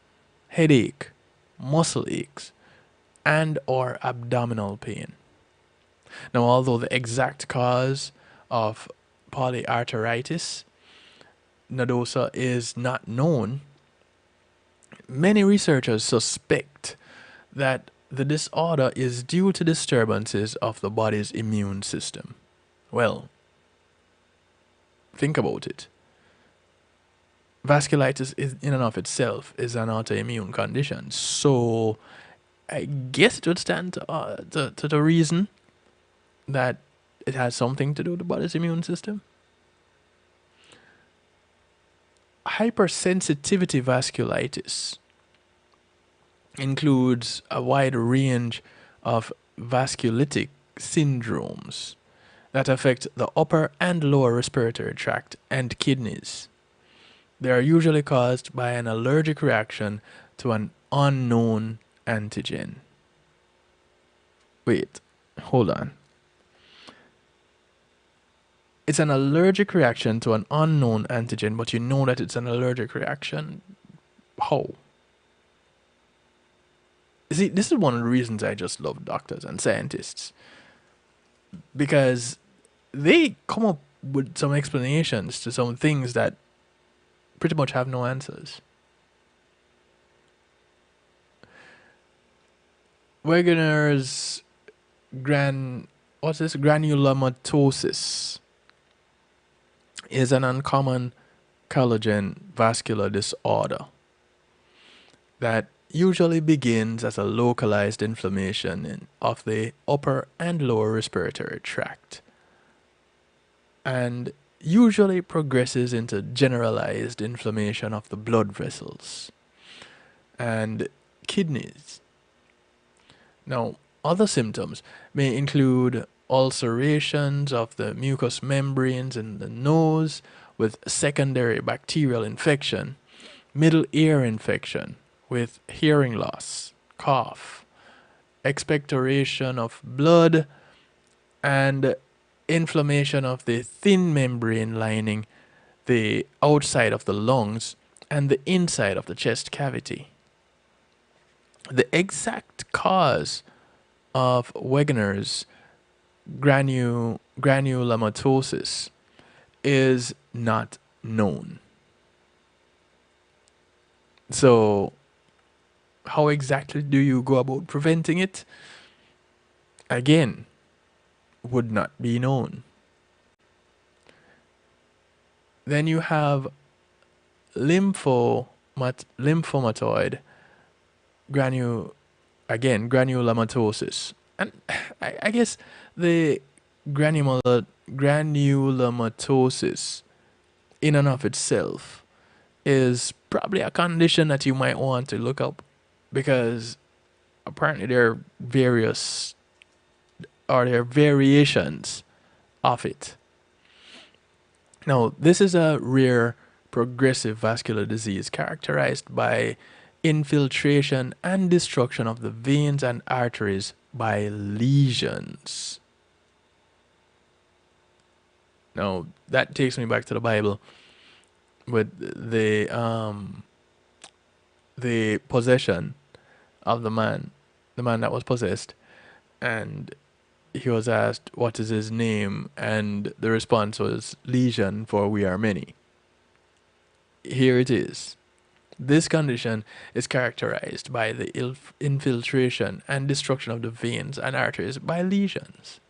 Speaker 2: headache, muscle aches, and or abdominal pain. Now, although the exact cause of polyarteritis nodosa is not known, many researchers suspect that the disorder is due to disturbances of the body's immune system. Well, think about it. Vasculitis in and of itself is an autoimmune condition, so I guess it would stand to the reason that it has something to do with the body's immune system. Hypersensitivity vasculitis includes a wide range of vasculitic syndromes that affect the upper and lower respiratory tract and kidneys. They are usually caused by an allergic reaction to an unknown antigen. Wait, hold on. It's an allergic reaction to an unknown antigen, but you know that it's an allergic reaction. How? See, this is one of the reasons I just love doctors and scientists. Because they come up with some explanations to some things that pretty much have no answers. Wegener's granulomatosis is an uncommon collagen vascular disorder that usually begins as a localized inflammation of the upper and lower respiratory tract and usually progresses into generalized inflammation of the blood vessels and kidneys. Now, other symptoms may include ulcerations of the mucous membranes in the nose with secondary bacterial infection, middle ear infection with hearing loss, cough, expectoration of blood, and inflammation of the thin membrane lining the outside of the lungs and the inside of the chest cavity. The exact cause of Wegener's granulomatosis is not known. So, how exactly do you go about preventing it? Again, would not be known. Then you have lymphomatoid granulomatosis. And I guess the granulomatosis in and of itself is probably a condition that you might want to look up, because apparently there are variations of it. Now, this is a rare progressive vascular disease characterized by infiltration and destruction of the veins and arteries by lesions. Now, that takes me back to the Bible with the possession of the man that was possessed, and he was asked, what is his name? And the response was, Legion, for we are many. Here it is. This condition is characterized by the infiltration and destruction of the veins and arteries by lesions.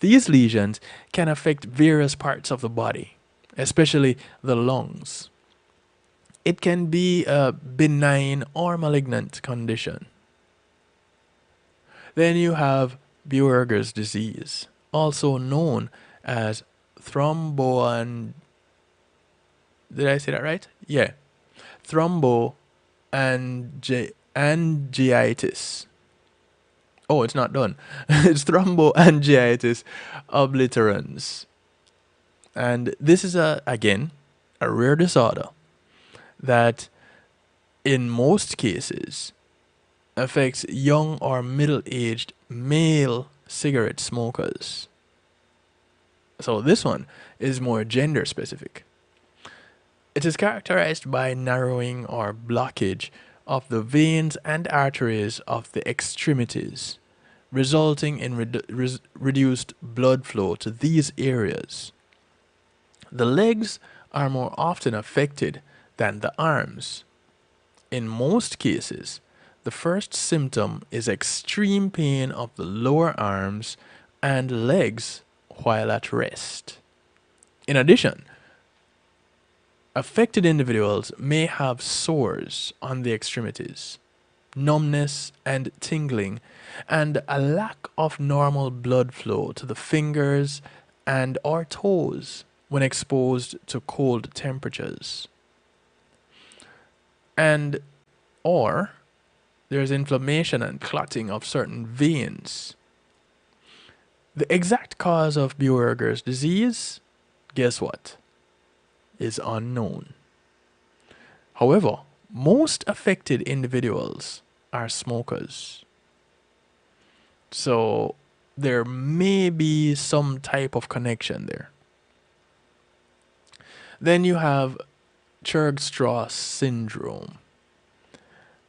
Speaker 2: These lesions can affect various parts of the body, especially the lungs. It can be a benign or malignant condition. Then you have Buerger's disease, also known as thromboangiitis. Did I say that right? Yeah. Thromboangiitis. Oh, it's not done. It's thromboangiitis obliterans. And this is, again, a rare disorder that in most cases affects young or middle-aged male cigarette smokers. So this one is more gender specific. It is characterized by narrowing or blockage of the veins and arteries of the extremities, resulting in reduced blood flow to these areas. The legs are more often affected than the arms. In most cases, the first symptom is extreme pain of the lower arms and legs while at rest. In addition, affected individuals may have sores on the extremities, numbness and tingling, and a lack of normal blood flow to the fingers and or toes when exposed to cold temperatures. And or there's inflammation and clotting of certain veins. The exact cause of Buerger's disease, guess what, is unknown. However, most affected individuals are smokers. So there may be some type of connection there. Then you have Churg-Strauss syndrome,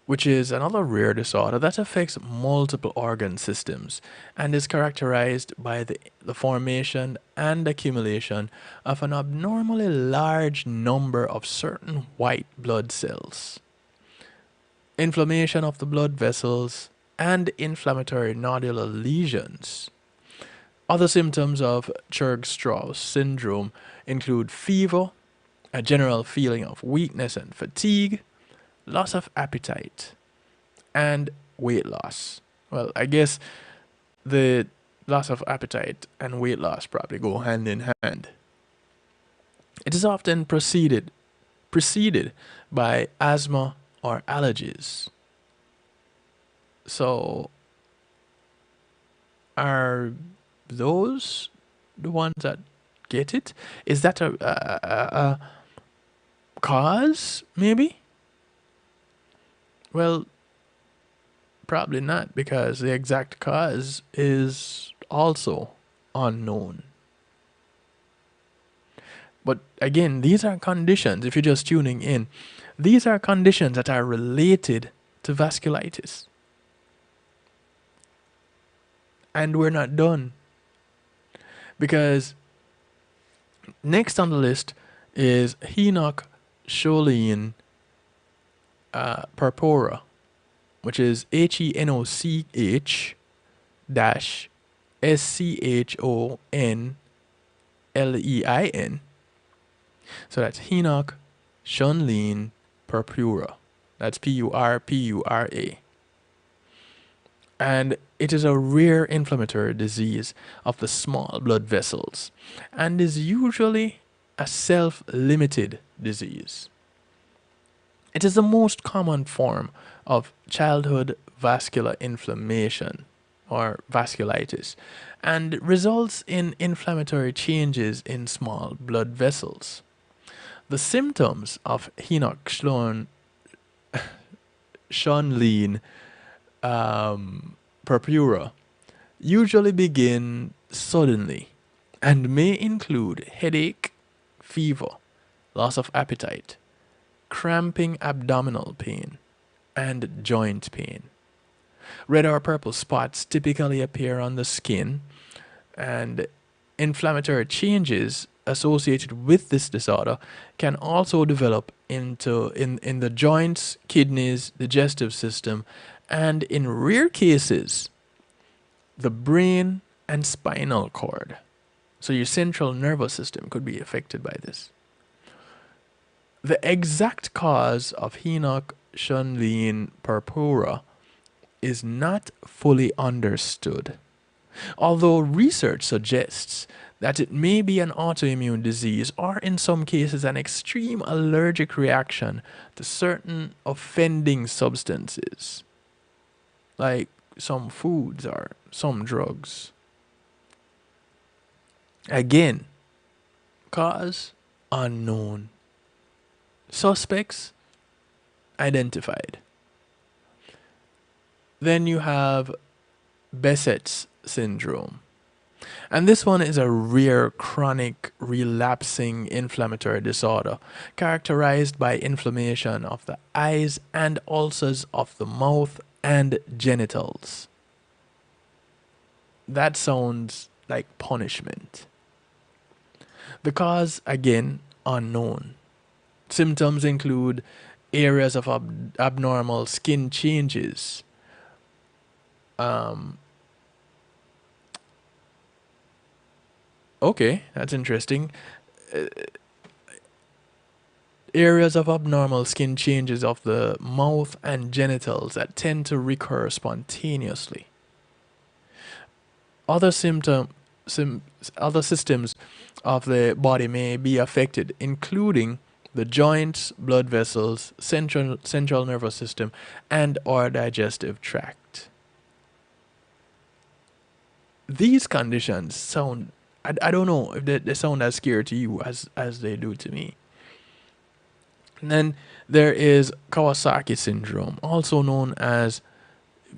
Speaker 2: which is another rare disorder that affects multiple organ systems and is characterized by the formation and accumulation of an abnormally large number of certain white blood cells, inflammation of the blood vessels, and inflammatory nodular lesions. Other symptoms of Churg-Strauss syndrome include fever, a general feeling of weakness and fatigue, loss of appetite, and weight loss. Well, I guess the loss of appetite and weight loss probably go hand in hand. It is often preceded by asthma or allergies. So, are those the ones that get it? Is that a cause, maybe? Well, probably not, because the exact cause is also unknown. But again, these are conditions, if you're just tuning in, these are conditions that are related to vasculitis. And we're not done. Because next on the list is Henoch-Schönlein purpura, which is HENOCH-SCHONLEIN. So that's Henoch-Schönlein purpura. That's Purpura. And it is a rare inflammatory disease of the small blood vessels and is usually a self-limited disease. It is the most common form of childhood vascular inflammation or vasculitis and results in inflammatory changes in small blood vessels. The symptoms of Henoch-Schönlein purpura usually begin suddenly and may include headache, fever, loss of appetite, cramping abdominal pain, and joint pain. Red or purple spots typically appear on the skin, and inflammatory changes associated with this disorder can also develop in the joints, kidneys, digestive system, and in rare cases, the brain and spinal cord. So your central nervous system could be affected by this. The exact cause of Henoch-Schönlein purpura is not fully understood, although research suggests that it may be an autoimmune disease or in some cases an extreme allergic reaction to certain offending substances, like some foods or some drugs. Again, cause unknown. Suspects identified. Then you have Behçet's syndrome. And this one is a rare chronic relapsing inflammatory disorder characterized by inflammation of the eyes and ulcers of the mouth and genitals. That sounds like punishment. The cause, again, unknown. Symptoms include areas of abnormal skin changes, okay, that's interesting. Areas of abnormal skin changes of the mouth and genitals that tend to recur spontaneously. Other systems of the body may be affected, including the joints, blood vessels, central nervous system, and or digestive tract. These conditions sound, I don't know if they sound as scary to you as they do to me. And then there is Kawasaki syndrome, also known as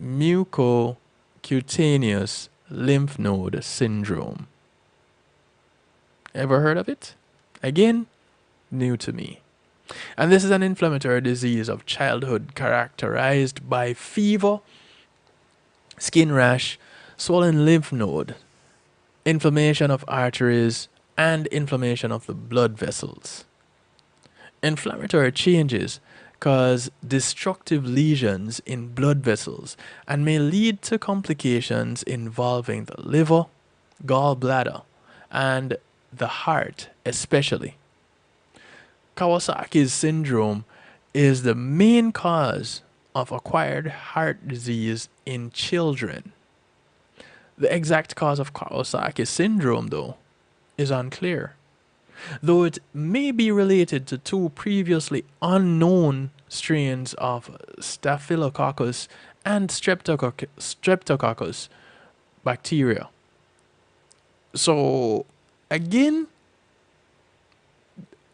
Speaker 2: mucocutaneous lymph node syndrome. Ever heard of it? Again, new to me. And this is an inflammatory disease of childhood characterized by fever, skin rash, swollen lymph node, inflammation of arteries, and inflammation of the blood vessels. Inflammatory changes cause destructive lesions in blood vessels and may lead to complications involving the liver, gallbladder, and the heart especially. Kawasaki's syndrome is the main cause of acquired heart disease in children. The exact cause of Kawasaki syndrome, though, is unclear, though it may be related to two previously unknown strains of Staphylococcus and Streptococcus bacteria. So, again,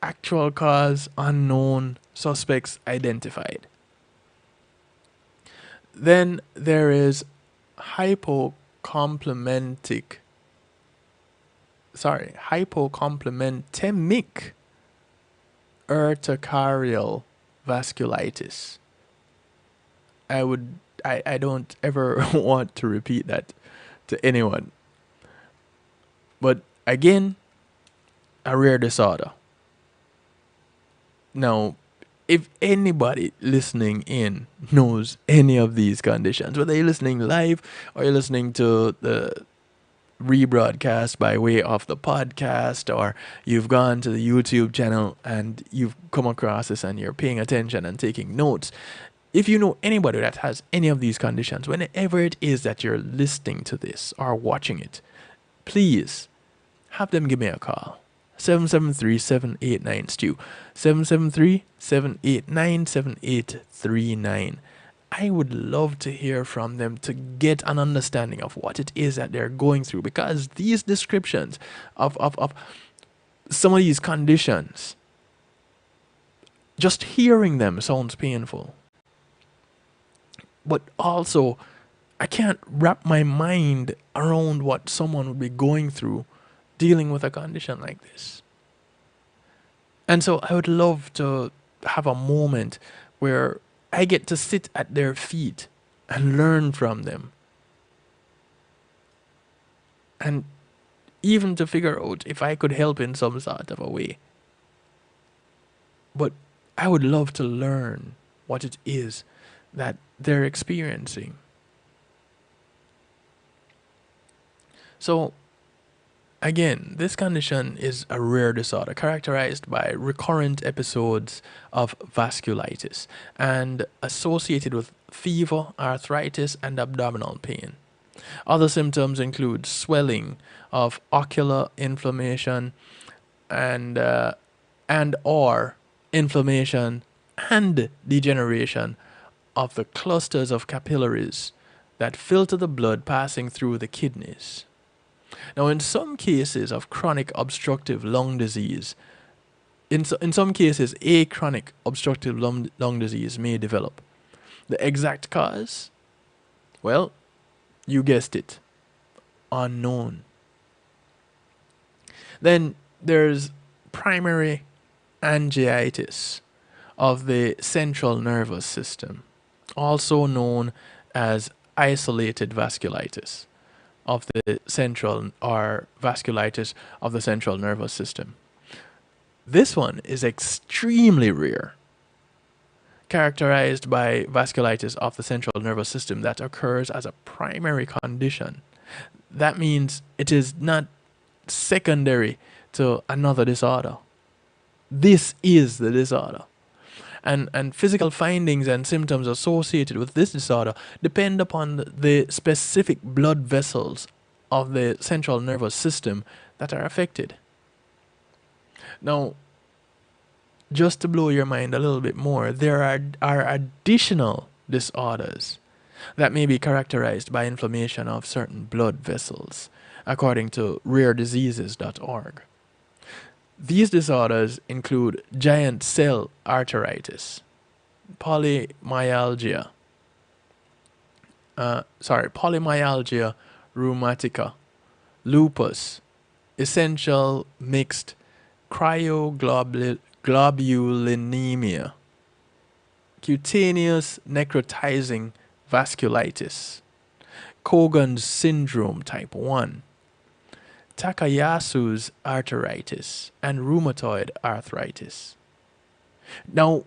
Speaker 2: actual cause unknown, suspects identified. Then there is hypocomplementemic urticarial vasculitis. I don't ever want to repeat that to anyone. But again, a rare disorder. Now, if anybody listening in knows any of these conditions, whether you're listening live or you're listening to the rebroadcast by way of the podcast, or you've gone to the YouTube channel and you've come across this and you're paying attention and taking notes, if you know anybody that has any of these conditions, whenever it is that you're listening to this or watching it, please have them give me a call. 773-789-STEW. 773-789-7839. I would love to hear from them to get an understanding of what it is that they're going through, because these descriptions of some of these conditions, just hearing them sounds painful. But also, I can't wrap my mind around what someone would be going through dealing with a condition like this. And so I would love to have a moment where I get to sit at their feet and learn from them. And even to figure out if I could help in some sort of a way. But I would love to learn what it is that they're experiencing. So, again, this condition is a rare disorder characterized by recurrent episodes of vasculitis and associated with fever, arthritis, and abdominal pain. Other symptoms include swelling of ocular inflammation and or inflammation and degeneration of the clusters of capillaries that filter the blood passing through the kidneys. Now, in some cases of chronic obstructive lung disease, in some cases, a chronic obstructive lung disease may develop. The exact cause? Well, you guessed it, unknown. Then there's primary angiitis of the central nervous system, also known as isolated vasculitis of the central or vasculitis of the central nervous system. This one is extremely rare, characterized by vasculitis of the central nervous system that occurs as a primary condition. That means it is not secondary to another disorder. This is the disorder. And physical findings and symptoms associated with this disorder depend upon the specific blood vessels of the central nervous system that are affected. Now, just to blow your mind a little bit more, there are additional disorders that may be characterized by inflammation of certain blood vessels, according to rarediseases.org. These disorders include giant cell arteritis, polymyalgia, polymyalgia rheumatica, lupus, essential mixed cryoglobulinemia, cutaneous necrotizing vasculitis, Kogan's syndrome type 1, Takayasu's arteritis, and rheumatoid arthritis. Now,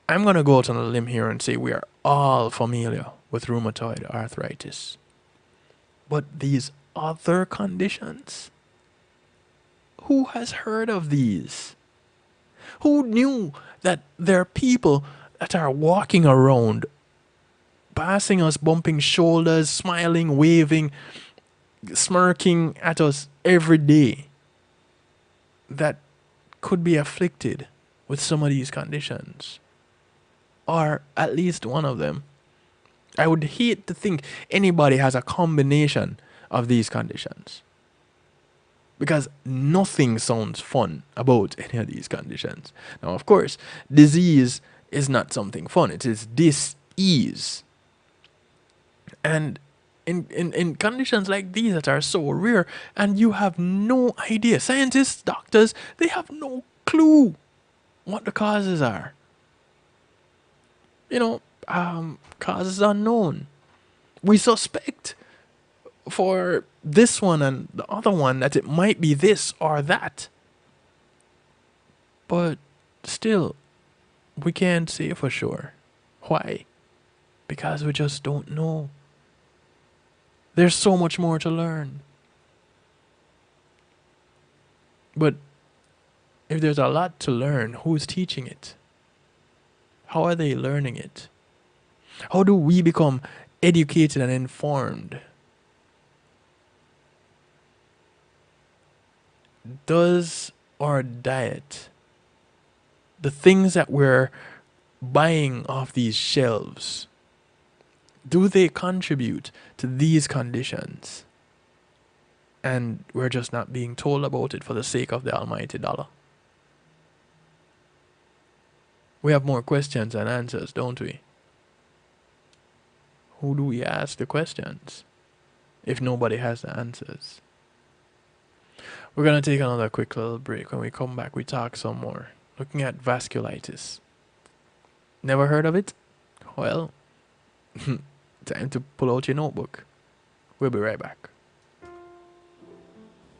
Speaker 2: I'm going to go out on a limb here and say we are all familiar with rheumatoid arthritis. But these other conditions? Who has heard of these? Who knew that there are people that are walking around, passing us, bumping shoulders, smiling, waving, smirking at us every day, that could be afflicted with some of these conditions? Or at least one of them. I would hate to think anybody has a combination of these conditions, because nothing sounds fun about any of these conditions. Now, of course, disease is not something fun. It is dis-ease. And in conditions like these that are so rare, and you have no idea, scientists, doctors, they have no clue what the causes are. Causes unknown. We suspect for this one and the other one that it might be this or that. But still, we can't say for sure. Why? Because we just don't know. There's so much more to learn. But if there's a lot to learn, who's teaching it? How are they learning it? How do we become educated and informed? Does our diet, the things that we're buying off these shelves, do they contribute to these conditions? And we're just not being told about it for the sake of the almighty dollar. We have more questions than answers, don't we? Who do we ask the questions if nobody has the answers? We're going to take another quick little break. When we come back, we talk some more. Looking at vasculitis. Never heard of it? Well, time to pull out your notebook. We'll be right back.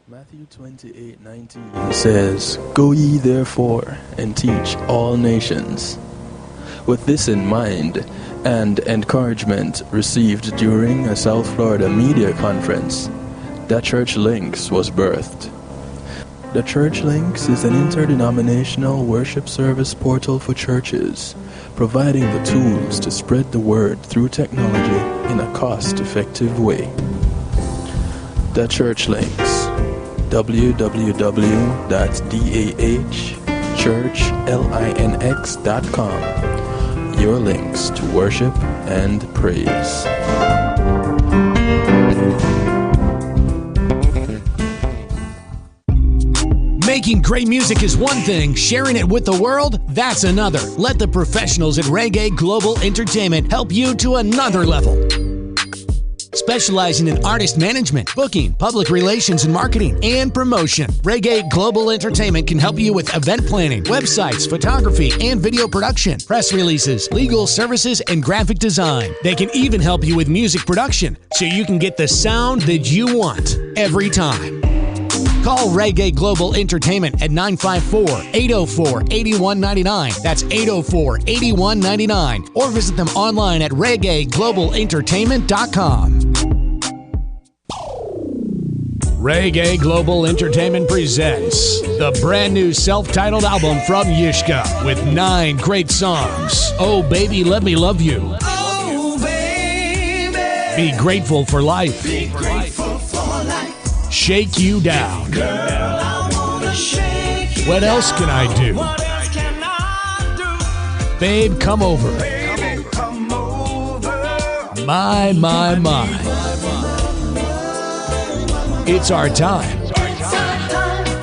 Speaker 2: Matthew 28:19 says, "Go ye therefore and teach all nations." With this in mind, and encouragement received during a South Florida media conference, The Church Links was birthed. The Church Links is an interdenominational worship service portal for churches, providing the tools to spread the word through technology in a cost-effective way. The Church Links, www.dahchurchlinx.com. Your links to worship and praise.
Speaker 7: Making great music is one thing, sharing it with the world, that's another. Let the professionals at Reggae Global Entertainment help you to another level. Specializing in artist management, booking, public relations and marketing, and promotion, Reggae Global Entertainment can help you with event planning, websites, photography, and video production, press releases, legal services, and graphic design. They can even help you with music production, so you can get the sound that you want every time. Call Reggae Global Entertainment at 954-804-8199. That's 804-8199. Or visit them online at reggaeglobalentertainment.com. Reggae Global Entertainment presents the brand new self-titled album from Yishka with 9 great songs. Oh, Baby, Let Me Love You.
Speaker 9: Oh, baby.
Speaker 7: Be Grateful for Life.
Speaker 9: Be grateful for life.
Speaker 7: Shake You Down.
Speaker 9: Girl, I wanna shake you
Speaker 7: What else can I do?
Speaker 9: What else can I do?
Speaker 7: Babe, Come Over.
Speaker 9: Baby, come over.
Speaker 7: My. It's our time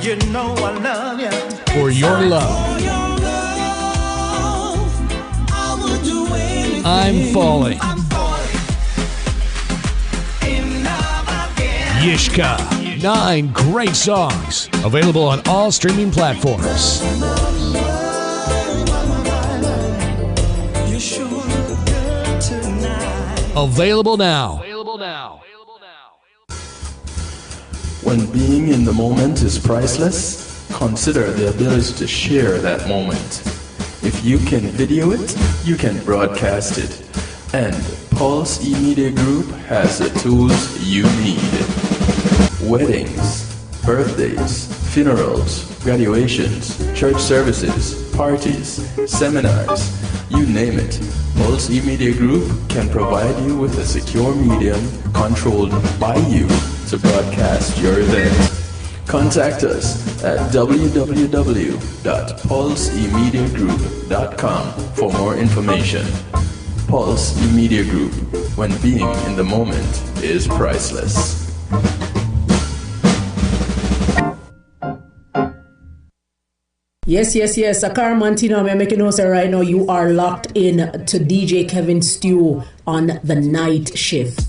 Speaker 9: You know I love you.
Speaker 7: for your love.
Speaker 9: For your love, I would do anything.
Speaker 7: I'm Falling.
Speaker 9: I'm falling.
Speaker 7: Yishka. 9 great songs. Available on all streaming platforms. Available now.
Speaker 10: When being in the moment is priceless, consider the ability to share that moment. If you can video it, you can broadcast it. And Pulse E-Media Group has the tools you need. Weddings, birthdays, funerals, graduations, church services, parties, seminars, you name it. Pulse E-Media Group can provide you with a secure medium controlled by you to broadcast your event. Contact us at www.pulseemediagroup.com for more information. Pulse E-Media Group, when being in the moment is priceless.
Speaker 11: Yes. Akar Mantino, I'm making notes right now. You are locked in to DJ Kevin Stew on the night shift.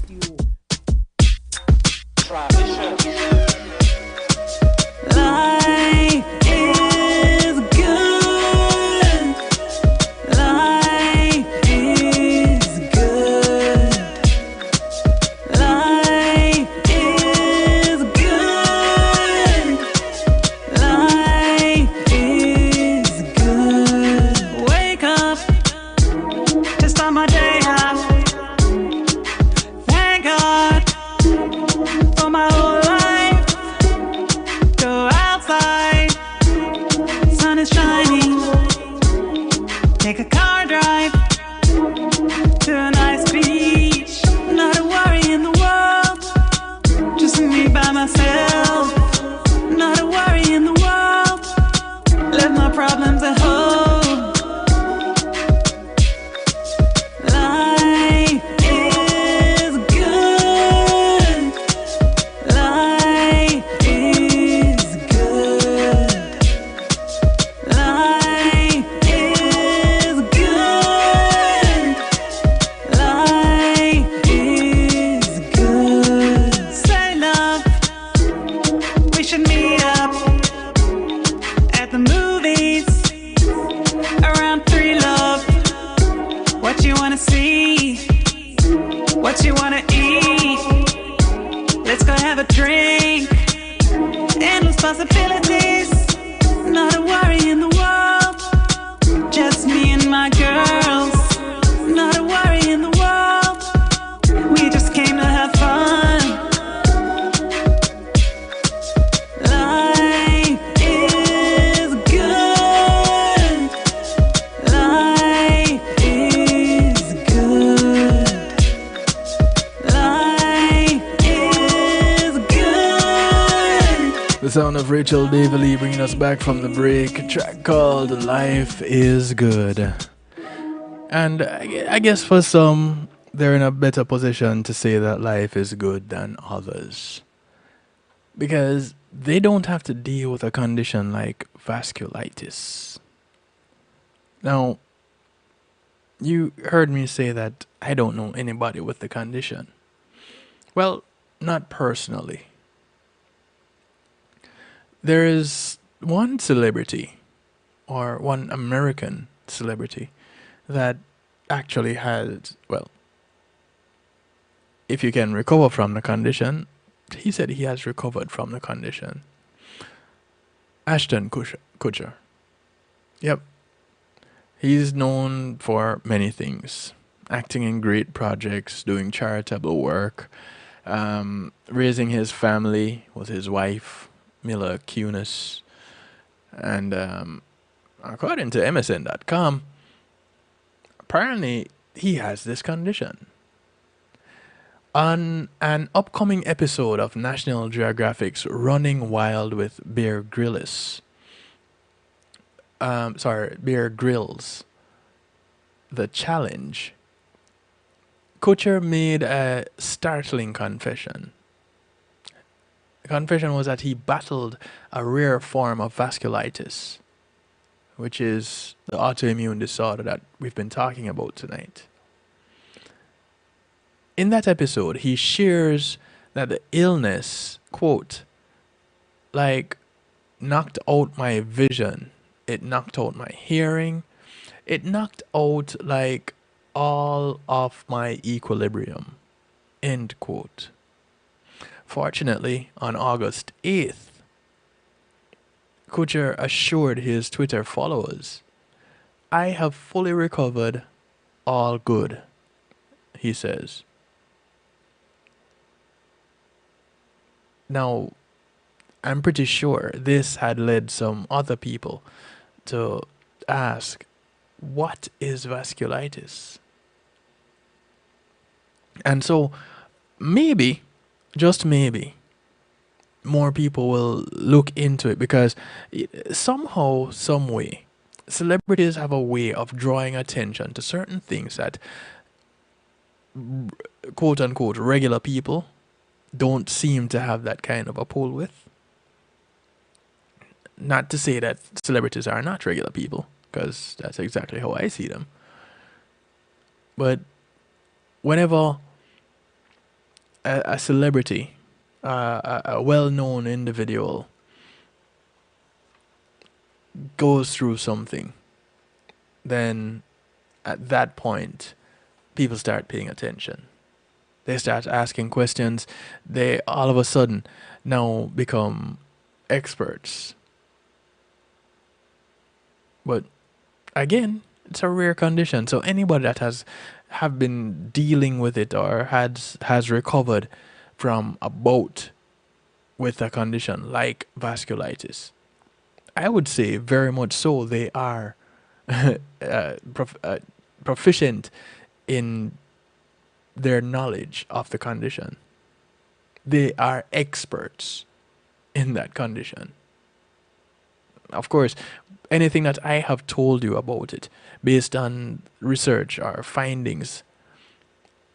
Speaker 2: Sound of Rachel Davis bringing us back from the break. A track called Life is Good. And I guess for some, they're in a better position to say that life is good than others. Because they don't have to deal with a condition like vasculitis. Now, you heard me say that I don't know anybody with the condition. Well, not personally. There is one celebrity, or one American celebrity, that actually has, well, if you can recover from the condition, he said he has recovered from the condition. Ashton Kutcher. Yep. He's known for many things. Acting in great projects, doing charitable work, raising his family with his wife, Mila Kunis, and according to MSN.com, apparently he has this condition. On an upcoming episode of National Geographic's Running Wild with Bear Grylls, The Challenge, Kutcher made a startling confession. The confession was that he battled a rare form of vasculitis, which is the autoimmune disorder that we've been talking about tonight. In that episode, he shares that the illness, quote, like knocked out my vision, it knocked out my hearing, it knocked out like all of my equilibrium, end quote. Fortunately, on August 8th, Kutcher assured his Twitter followers, "I have fully recovered, all good," he says. Now, I'm pretty sure this had led some other people to ask, what is vasculitis? And so, maybe, just maybe, more people will look into it because somehow, some way, celebrities have a way of drawing attention to certain things that quote unquote regular people don't seem to have that kind of a pull with. Not to say that celebrities are not regular people, because that's exactly how I see them. But whenever a celebrity, a well-known individual goes through something, then at that point, people start paying attention. They start asking questions. They all of a sudden now become experts. But again, it's a rare condition. So anybody that have been dealing with it or has recovered from a bout with a condition like vasculitis, I would say very much so they are proficient in their knowledge of the condition. They are experts in that condition. Of course, anything that I have told you about it, based on research or findings,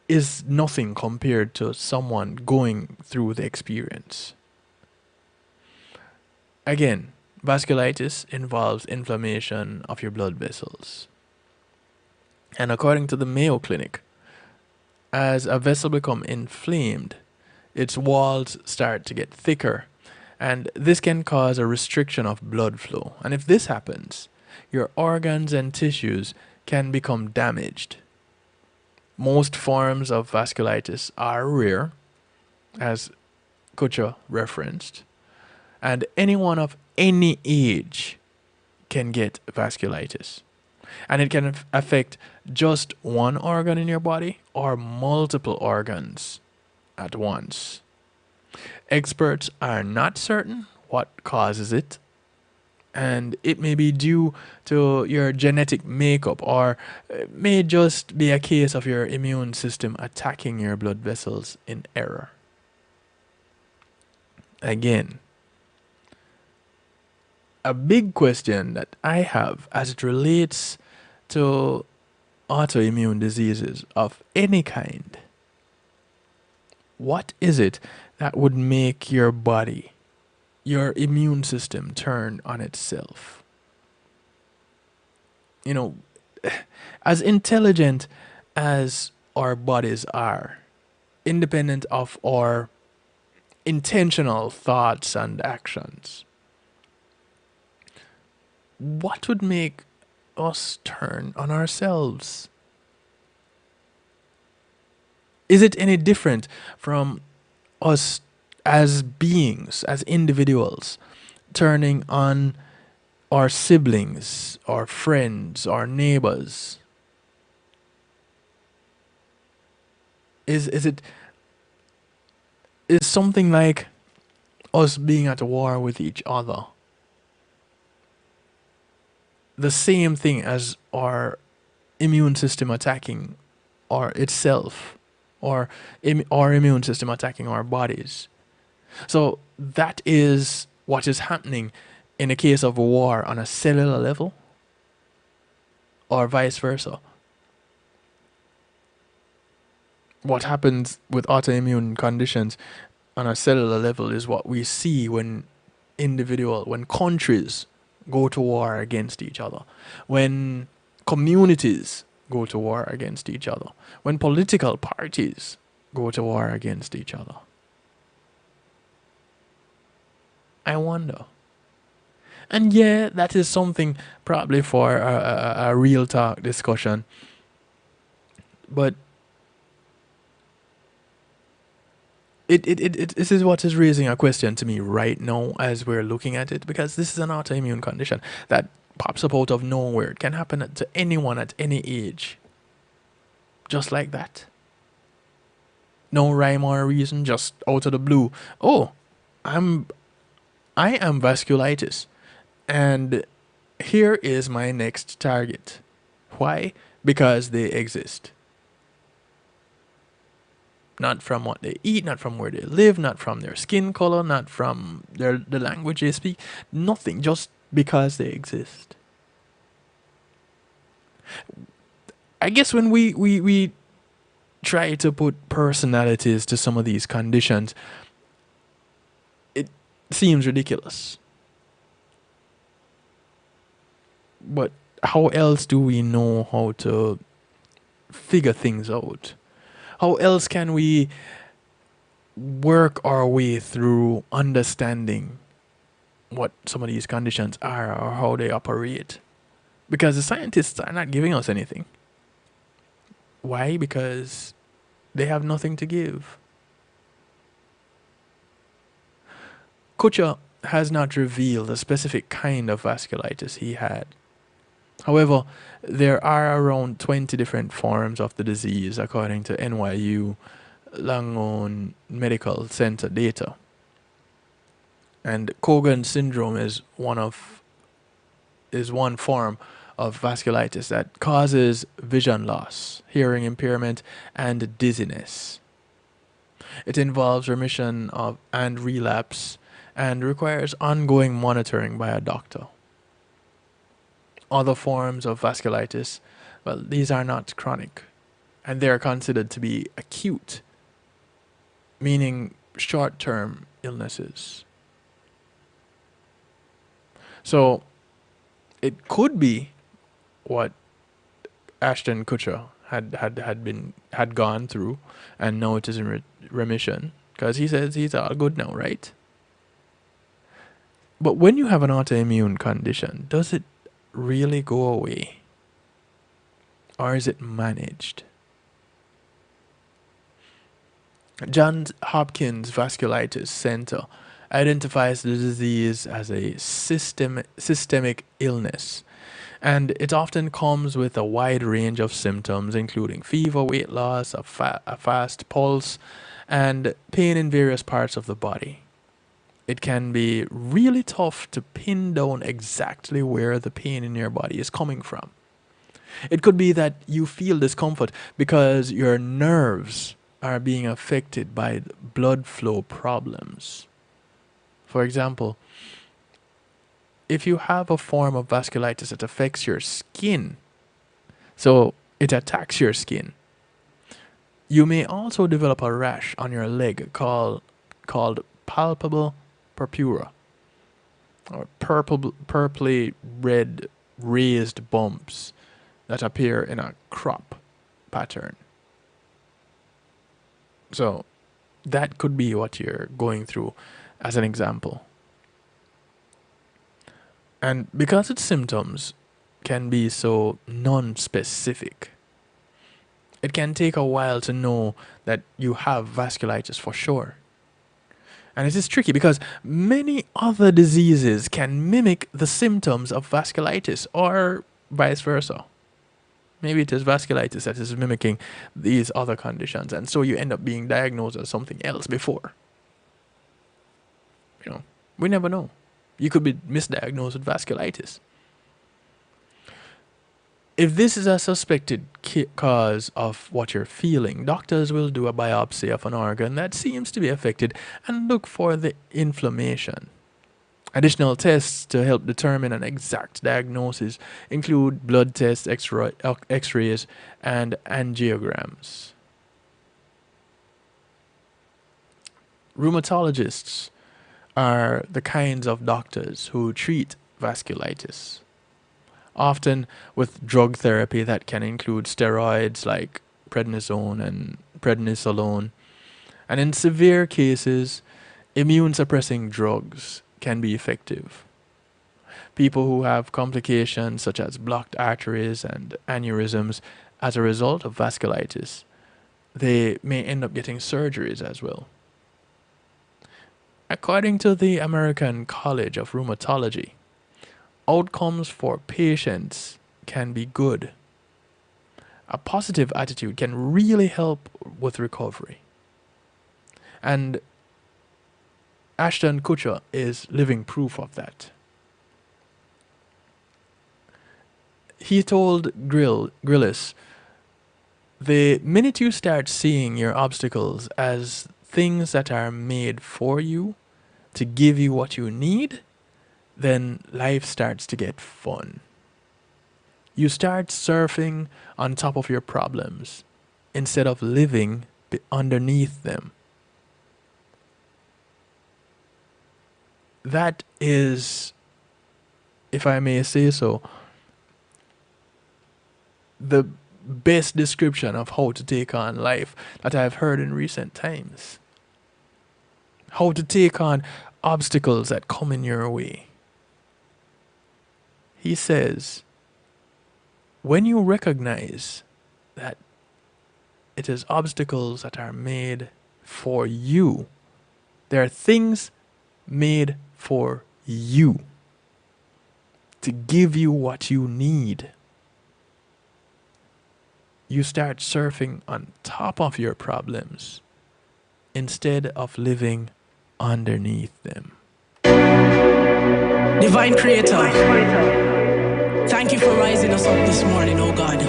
Speaker 2: is nothing compared to someone going through the experience. Again, vasculitis involves inflammation of your blood vessels. And according to the Mayo Clinic, as a vessel becomes inflamed, its walls start to get thicker, and this can cause a restriction of blood flow. And if this happens, your organs and tissues can become damaged. Most forms of vasculitis are rare, as Kutcher referenced, and anyone of any age can get vasculitis. And it can affect just one organ in your body or multiple organs at once. Experts are not certain what causes it, and it may be due to your genetic makeup, or it may just be a case of your immune system attacking your blood vessels in error. Again, a big question that I have as it relates to autoimmune diseases of any kind: what is it that would make your body, your immune system, turn on itself? You know, as intelligent as our bodies are, independent of our intentional thoughts and actions, what would make us turn on ourselves? Is it any different from us as beings, as individuals, turning on our siblings, our friends, our neighbors? Is something like us being at war with each other the same thing as our immune system attacking itself, or our immune system attacking our bodies? So that is what is happening in the case of a war on a cellular level, or vice versa. What happens with autoimmune conditions on a cellular level is what we see when countries go to war against each other, when communities go to war against each other, when political parties go to war against each other. I wonder. And yeah, that is something probably for a real talk discussion. But this is what is raising a question to me right now as we're looking at it, because this is an autoimmune condition that pops up out of nowhere. It can happen to anyone at any age. Just like that. No rhyme or reason, just out of the blue. Oh, I am vasculitis. And here is my next target. Why? Because they exist. Not from what they eat, not from where they live, not from their skin color, not from the language they speak. Nothing, just because they exist. I guess when we try to put personalities to some of these conditions, it seems ridiculous. But how else do we know how to figure things out? How else can we work our way through understanding what some of these conditions are or how they operate? Because the scientists are not giving us anything. Why? Because they have nothing to give. Kutcher has not revealed the specific kind of vasculitis he had. However, there are around 20 different forms of the disease according to NYU Langone Medical Center data. And Cogan syndrome is one form of vasculitis that causes vision loss, hearing impairment, and dizziness. It involves remission of and relapse and requires ongoing monitoring by a doctor. Other forms of vasculitis, well, these are not chronic, and they are considered to be acute, meaning short-term illnesses. So, it could be what Ashton Kutcher had gone through, and now it is in remission, because he says he's all good now, right? But when you have an autoimmune condition, does it really go away? Or is it managed? Johns Hopkins Vasculitis Center identifies the disease as a systemic illness, and it often comes with a wide range of symptoms, including fever, weight loss, a fast pulse, and pain in various parts of the body. It can be really tough to pin down exactly where the pain in your body is coming from. It could be that you feel discomfort because your nerves are being affected by blood flow problems. For example, if you have a form of vasculitis that affects your skin, so it attacks your skin, you may also develop a rash on your leg called palpable purpura, or purpley red raised bumps that appear in a crop pattern. So that could be what you're going through as an example. And because its symptoms can be so non-specific, it can take a while to know that you have vasculitis for sure. And it is tricky because many other diseases can mimic the symptoms of vasculitis, or vice versa. Maybe it is vasculitis that is mimicking these other conditions, and so you end up being diagnosed as something else before. You know, we never know. You could be misdiagnosed with vasculitis. If this is a suspected cause of what you're feeling, doctors will do a biopsy of an organ that seems to be affected and look for the inflammation. Additional tests to help determine an exact diagnosis include blood tests, x-rays, and angiograms. Rheumatologists are the kinds of doctors who treat vasculitis, often with drug therapy that can include steroids like prednisone and prednisolone, and in severe cases, immune-suppressing drugs can be effective. People who have complications such as blocked arteries and aneurysms as a result of vasculitis, they may end up getting surgeries as well. According to the American College of Rheumatology, outcomes for patients can be good. A positive attitude can really help with recovery. And Ashton Kutcher is living proof of that. He told Grillis, the minute you start seeing your obstacles as things that are made for you to give you what you need, then life starts to get fun. You start surfing on top of your problems instead of living underneath them. That is, if I may say so, the best description of how to take on life that I've heard in recent times. How to take on obstacles that come in your way. He says, when you recognize that it is obstacles that are made for you, there are things made for you to give you what you need. You start surfing on top of your problems instead of living underneath them.
Speaker 11: Divine Creator, thank you for rising us up this morning, oh God.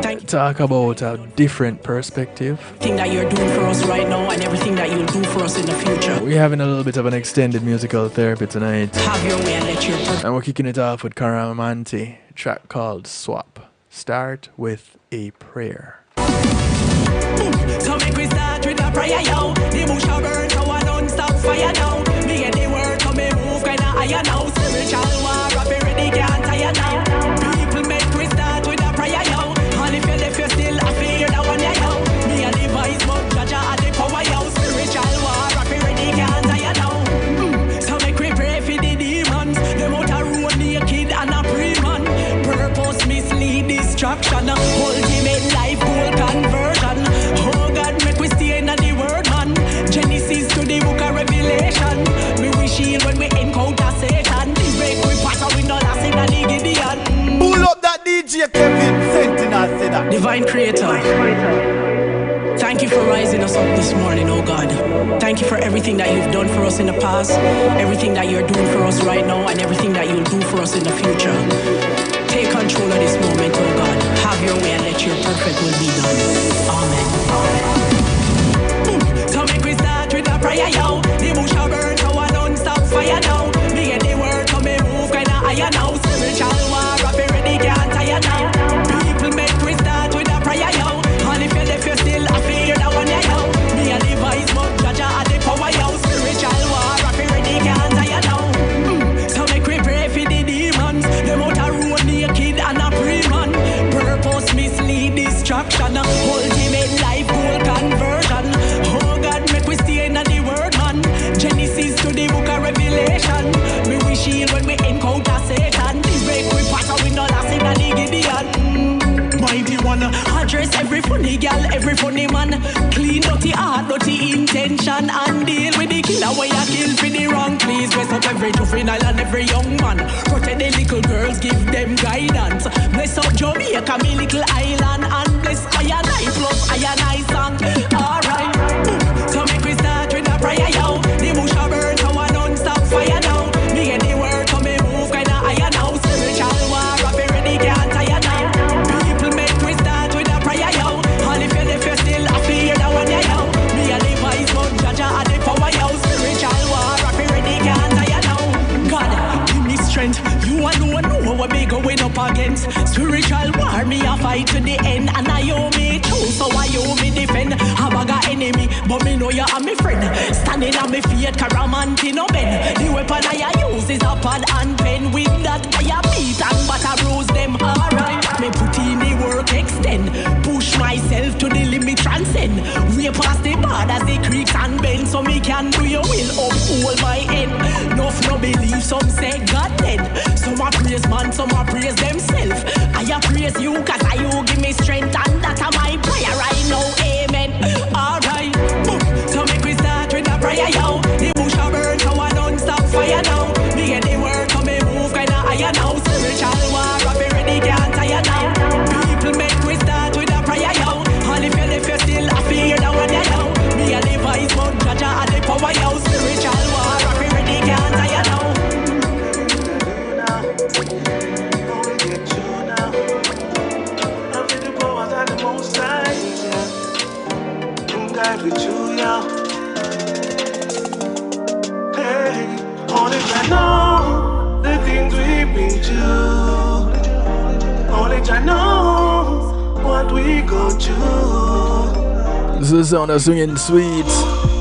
Speaker 11: Thank you.
Speaker 2: Talk about a different perspective.
Speaker 11: Everything that you're doing for us right now and everything that you'll do for us in the future.
Speaker 2: We're having a little bit of an extended musical therapy tonight.
Speaker 11: Have your way and let your
Speaker 2: And we're kicking it off with Karamanti, a track called Swap. Start with a prayer.
Speaker 9: So make we start with a prayer, yo. The bush a burn, so I don't stop fire now. Me get the word, so me move kinda higher now. Spiritual war, rap ready, can't tire now. People make we start with a prayer, yo. And if you left, you still a fear that one, yeah, yo. Me a device, but Jaja a the power, yo. Spiritual war, rap ready, can't tire now. So make we pray for the demons. Them out a road naked and a pre-man. Purpose mislead destruction. Ultimate life goal conversion. Oh God, make we stay in the word, man. Genesis to the book of Revelation. Me we shield when we encounter Satan. The break we pass out with no last in the Gideon.
Speaker 8: Pull up that DJ Kevin Sentinel said that.
Speaker 11: Divine Creator, thank you for rising us up this morning, oh God. Thank you for everything that you've done for us in the past, everything that you're doing for us right now, and everything that you'll do for us in the future. Take control of this moment, oh God. Have your way and let your perfect will be done. Amen.
Speaker 9: So make we start with a prayer, yo. The bush a burn, so I don't stop fire now. Me get the word, so me move kinda higher now. Spiritual war, rap ready, can't tire now. People make we start with a prayer, yo. And if you left, you still a fear that one, yeah, yo. Me a device, but Jaja a the power, yo. Spiritual war, rap ready, can't tire now. So make we pray for the demons. Them out a road naked and a pre-man. Purpose mislead destruction. Ultimate life goal conversion. Oh God, make we stay in the word, man. Genesis to the book of Revelation. Me we shield when we encounter Satan. The break we pass out with no last in the Gideon. Mighty one, address every funny girl, every funny man. Clean dirty heart, dirty intention, and deal with the killer way I kill for the wrong. Please dress up every juvenile and every young man. Protect the little girls, give them guidance. Bless up Jamaica, me little island, and bless I plus I song. Alright, so make we start with a prayer, yo. The bush a burn, so I don't stop fire now. Me get the word, so me move kinda higher now. Spiritual war, rap ready, can't tire now. People make we start with a prayer, yo. And if you left, you still a fear that one, yeah, yo. Me a device, but Jaja a the power, yo. Spiritual war, rap ready, can't tire now. God, give me strength. You alone know what we going up against. Spiritual war, me a fight to the end. And I owe me true, so I owe me defend. I bag a enemy, but me know you are my friend. Standing on me feet, Karamanti no bend. The weapon I use is a pad and pen. With that I beat and but I bruise them. Alright, me put in the work extend. Push myself to the limit, transcend. Way past the borders, the creeks and bends. So me can do your will, uphold my end. Enough no believe.
Speaker 11: praise man, some a praise themselves. I a praise you, cause I you give me strength, and that's my prayer right now, amen. Alright, so make we start with a prayer, yo. The bush a burn, so I don't stop fire now. Me get the word, so me move kinda higher now. Spiritual war, I be ready, can't tire now. People make we start with a prayer, yo. All if you still a fear down when you know. Me a the voice, but Jaja a the power, yo. Spiritual war, I be ready, can't tire now.
Speaker 12: With you, yeah. Hey, only I know the things we've been through. Only I know what we go through.
Speaker 2: This is the sound of Swinging Sweet.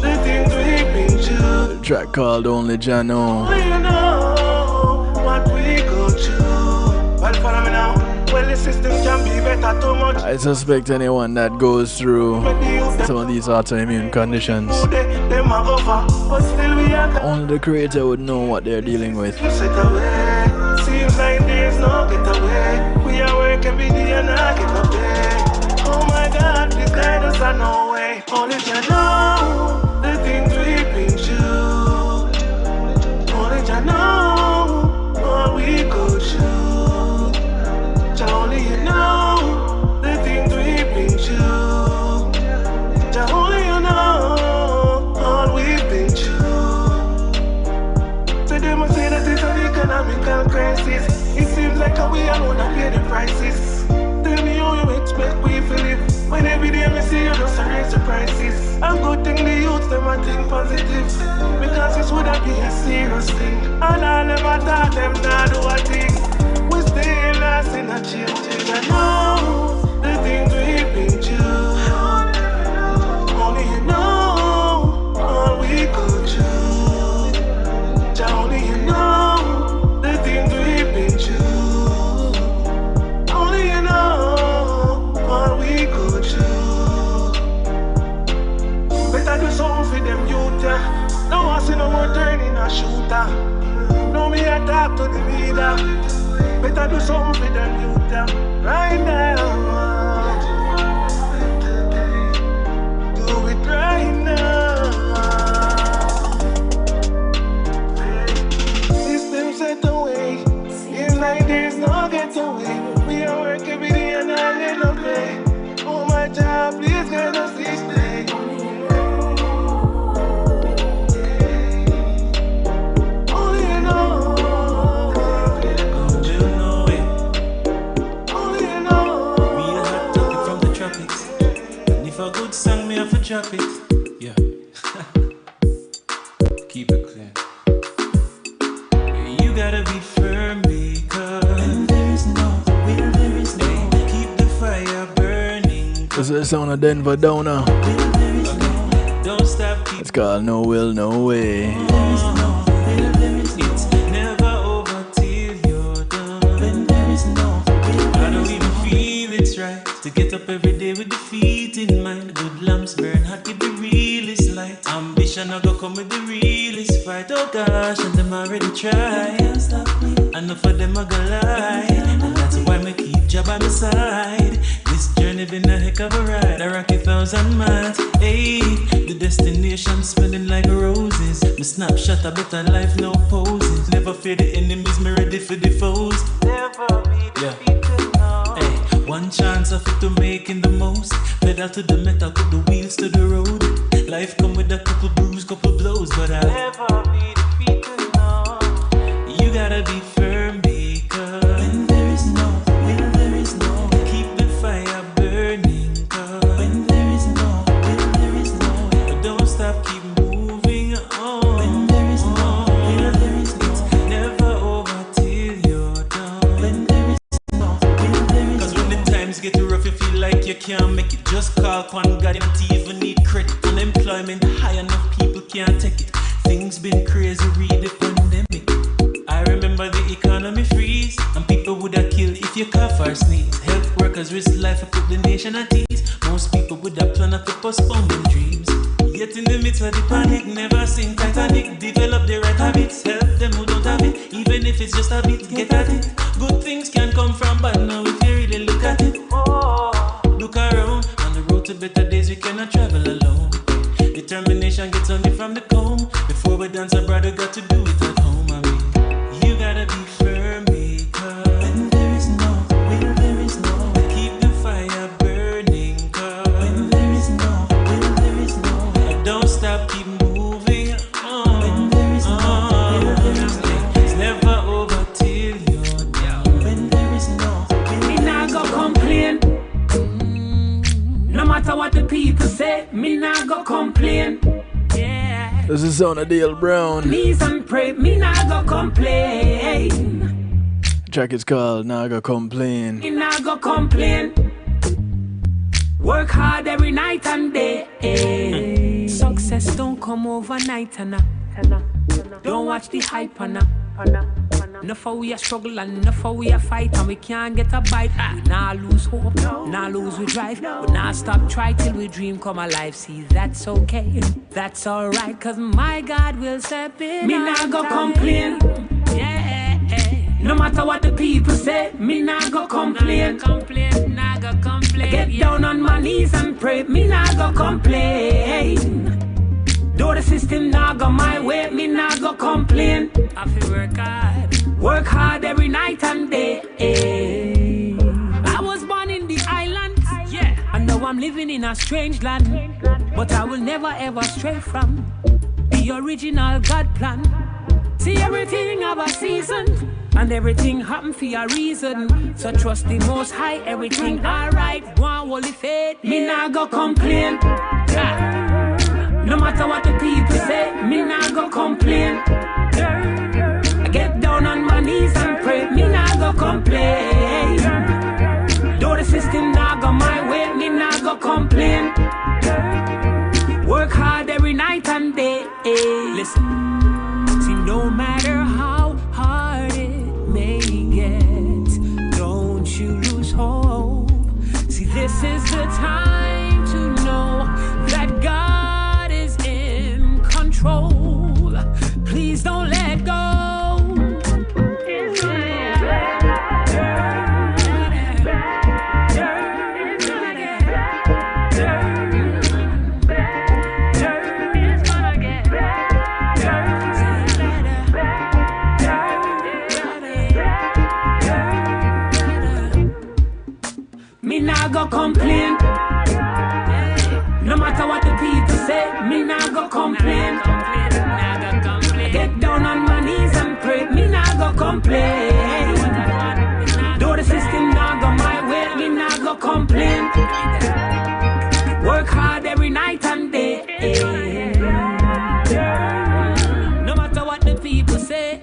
Speaker 12: The things we've been through.
Speaker 2: A track called Only Jah Know.
Speaker 12: Only you know what we go through. Well, follow me now. Well, the system can be better too much.
Speaker 2: I suspect anyone that goes through some of these autoimmune conditions, only the creator would know what they're dealing with.
Speaker 12: Seems like there's no getaway. We are working every day and I get up there. Oh my God, please guide us on no way. Only Jah know the things we've been through. Only Jah know what we go through. Only you know the things we've been through. Only you know all we've been through. So they must say that it's an economical crisis. It seems like we alone are paying the prices. Tell me how you expect we to live when every day we see you just raise the prices. I'm good thing the youths them a think positive, because this would have been a serious thing. And I never thought them not do a thing. We stay lost in a change. I know the things we've been through. Only you know all we go through. Only you know the things we've been through. Only you know all we go through. Better do something for them youth. No one see no more turning a shooter. No me a talk to the leader. Better do something for them youth right now. Do it right now. System set away. Seems like there's no getaway. We are working every day and I get no pay. Oh my job, please get us this day. Only you know.
Speaker 13: A good song, me have to drop it. Yeah. Keep it clear. You gotta be firm because when there is no, where there is no, keep the fire burning.
Speaker 2: This is the sound of Denver Downer.
Speaker 13: Don't stop.
Speaker 2: It's called No Will, No Way.
Speaker 13: It's never over till you're done. When there is no, I don't even feel it's right to get up every day with the feet in mind. Good lamps burn hot, give the realest light. Ambition I go come with the realest fight. Oh gosh, and them already try. Enough of them I go lie. And that's why me keep Jah by my side. This journey been a heck of a ride. I rock 1,000 miles. Hey, the destination smelling like roses. My snapshot a better life, no poses. Never fear the enemies, me ready for the foes. Never be defeated, no. Hey, one chance of it to making the most. Pedal to the metal, put the wheels to the road. Life come with a couple bruise, couple blows, but I'll never be defeated, no. You gotta be firm because when there is no, when there is no, keep the fire burning. Cause when there is no, when there is no, don't stop, keep moving on. When there is no, when there is no, it's never over till you're done. When there is no, when there is no, cause when the times get rough, you feel like you can't make it. Just call upon God, empty even need credit. Unemployment high enough, people can't take it. Things been crazy, read the pandemic. I remember the economy freeze, and people would have killed if you cough or sneeze. Health workers risk life and put the nation at ease. Most people would have planned to postpone their dreams. Yet in the midst of the panic, never sing Titanic. Develop the right habits, help them who don't have it. Even if it's just a bit, get at it.
Speaker 2: This is on a Dale Brown.
Speaker 9: Knees and pray, me not go complain.
Speaker 2: Track is called Nah Go Complain.
Speaker 9: Me not go complain. Work hard every night and day. Success don't come overnight, don't watch the hype, enough how we a struggle and enough how we a fight and we can't get a bite. We nah lose hope, nah lose we drive. We nah stop try till we dream come alive. See, that's okay, that's alright, cause my God will step in. Me nah go complain. No matter what the people say, me nah go complain. Nah go complain. Get down on my knees and pray, me nah go complain. Though the system nah go my way, me nah go complain. I feel work hard every night and day. I was born in the island, and now I'm living in a strange land. But I will never ever stray from the original God plan. See, everything have a season, and everything happen for a reason. So trust the Most High, everything alright. One holy faith, me nah go complain. No matter what the people say, me nah go complain. I get down on my knees and pray, me nah go complain. Though the system nah go my way, me nah go complain. Work hard every night and day. Listen, see, no matter how hard it may get, don't you lose hope. See, this is the time to know that God is in control. Please don't let go. Me nah go complain. No matter what the people say, me nah go complain. Get down on my knees and pray, me nah go complain. Though the system nah go my way, me nah go complain. Work hard every night and day. No matter what the people say,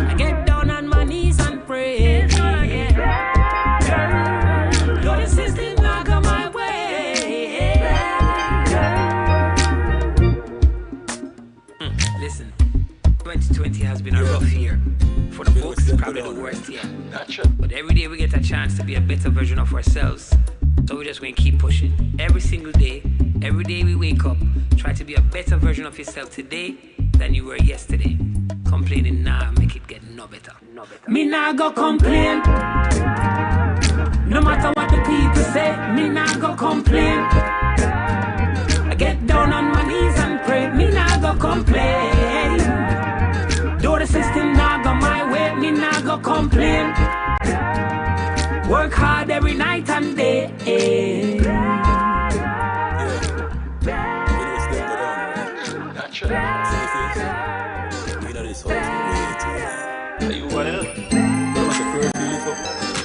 Speaker 9: I get down on my knees and pray. Though the system nah go my way. Listen, 2020 has been a rough year. For the books, it's probably the worst year. But every day we get a chance to be a better version of ourselves. So we're just going to keep pushing. Every single day, every day we wake up, try to be a better version of yourself today than you were yesterday. Complaining nah, make it get no better. Me nah go complain. No matter what the people say, me nah go complain. I get down on my knees and pray, me nah go complain. Though the system nah go my way, me nah go complain. Work hard every night and day.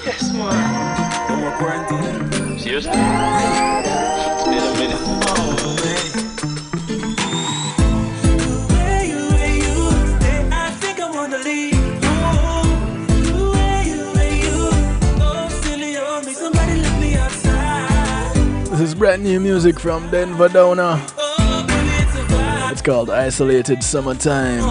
Speaker 13: Yes, man. No more quarantine. Seriously? It's been a minute. Oh, man. I think I wanna leave.
Speaker 2: This is brand new music from Denver Downer. It's called Isolated Summertime.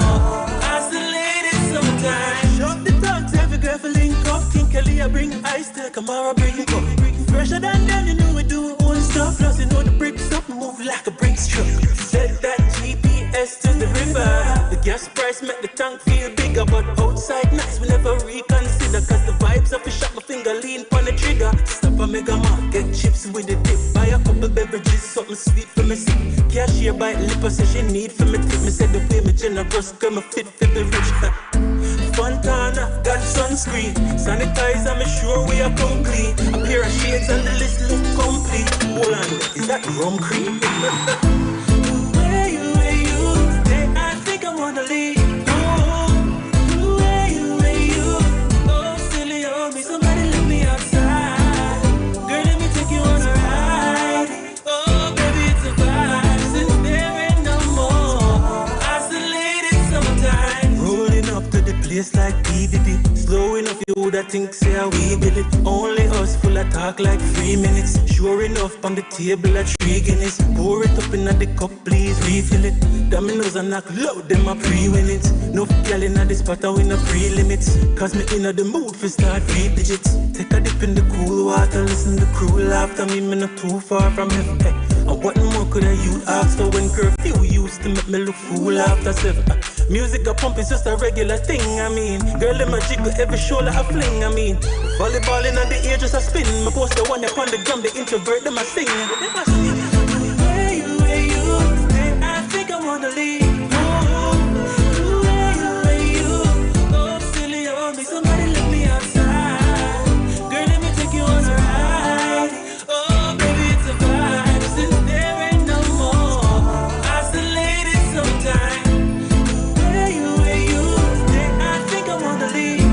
Speaker 13: I bring ice to Kamara, bring it up. Fresher than them, you know we do our own stuff. Plus, you know the bricks up, move like a bricks truck. Set that GPS to the river. The gas price make the tank feel bigger, but outside nights we never reconsider. Cause the vibes up, I shot my finger, lean on the trigger. Stop a mega mark, get chips with the dip. Buy a couple beverages, something sweet for me sip. Cashier buy liquor, say she need for me tip. Me said the way me generous, girl, me fit for the rich. Fontana, got sunscreen. Sanitizer, me sure we are come clean. A pair of shades and the list look complete. Hold on, is that rum cream? Where you, I think I wanna leave. Where you, oh, silly on me, somebody let me outside. Girl, let me take you on a ride. Oh, baby, it's a vibe. pace like PDD. Slow enough, you woulda think say we did it. Only us full of talk like 3 minutes. Sure enough, on the table at 3 Guinness. Pour it up in the cup, please refill it. Dominoes and knock loud, them a pre-win it. No girl in the spot and we no pre-limits. Cause me in the mood for start 3 digits. Take a dip in the cool water, listen to crew laughter. Me not too far from heaven. Hey. And what more could I use after when curfew used to make me look fool after 7? Music a pump is just a regular thing, I mean. Girl, them a jiggle every shoulder a fling, I mean. Volleyball in the air just a spin. Me post the one upon the gram, the introvert, them a sing. Where you, I think I wanna leave. Where you, oh, silly, oh, me, somebody let me outside. Girl, let me take you on a ride. Oh, baby, it's a vibe. Since there ain't no more, isolated sometimes. Where you, I think I wanna leave.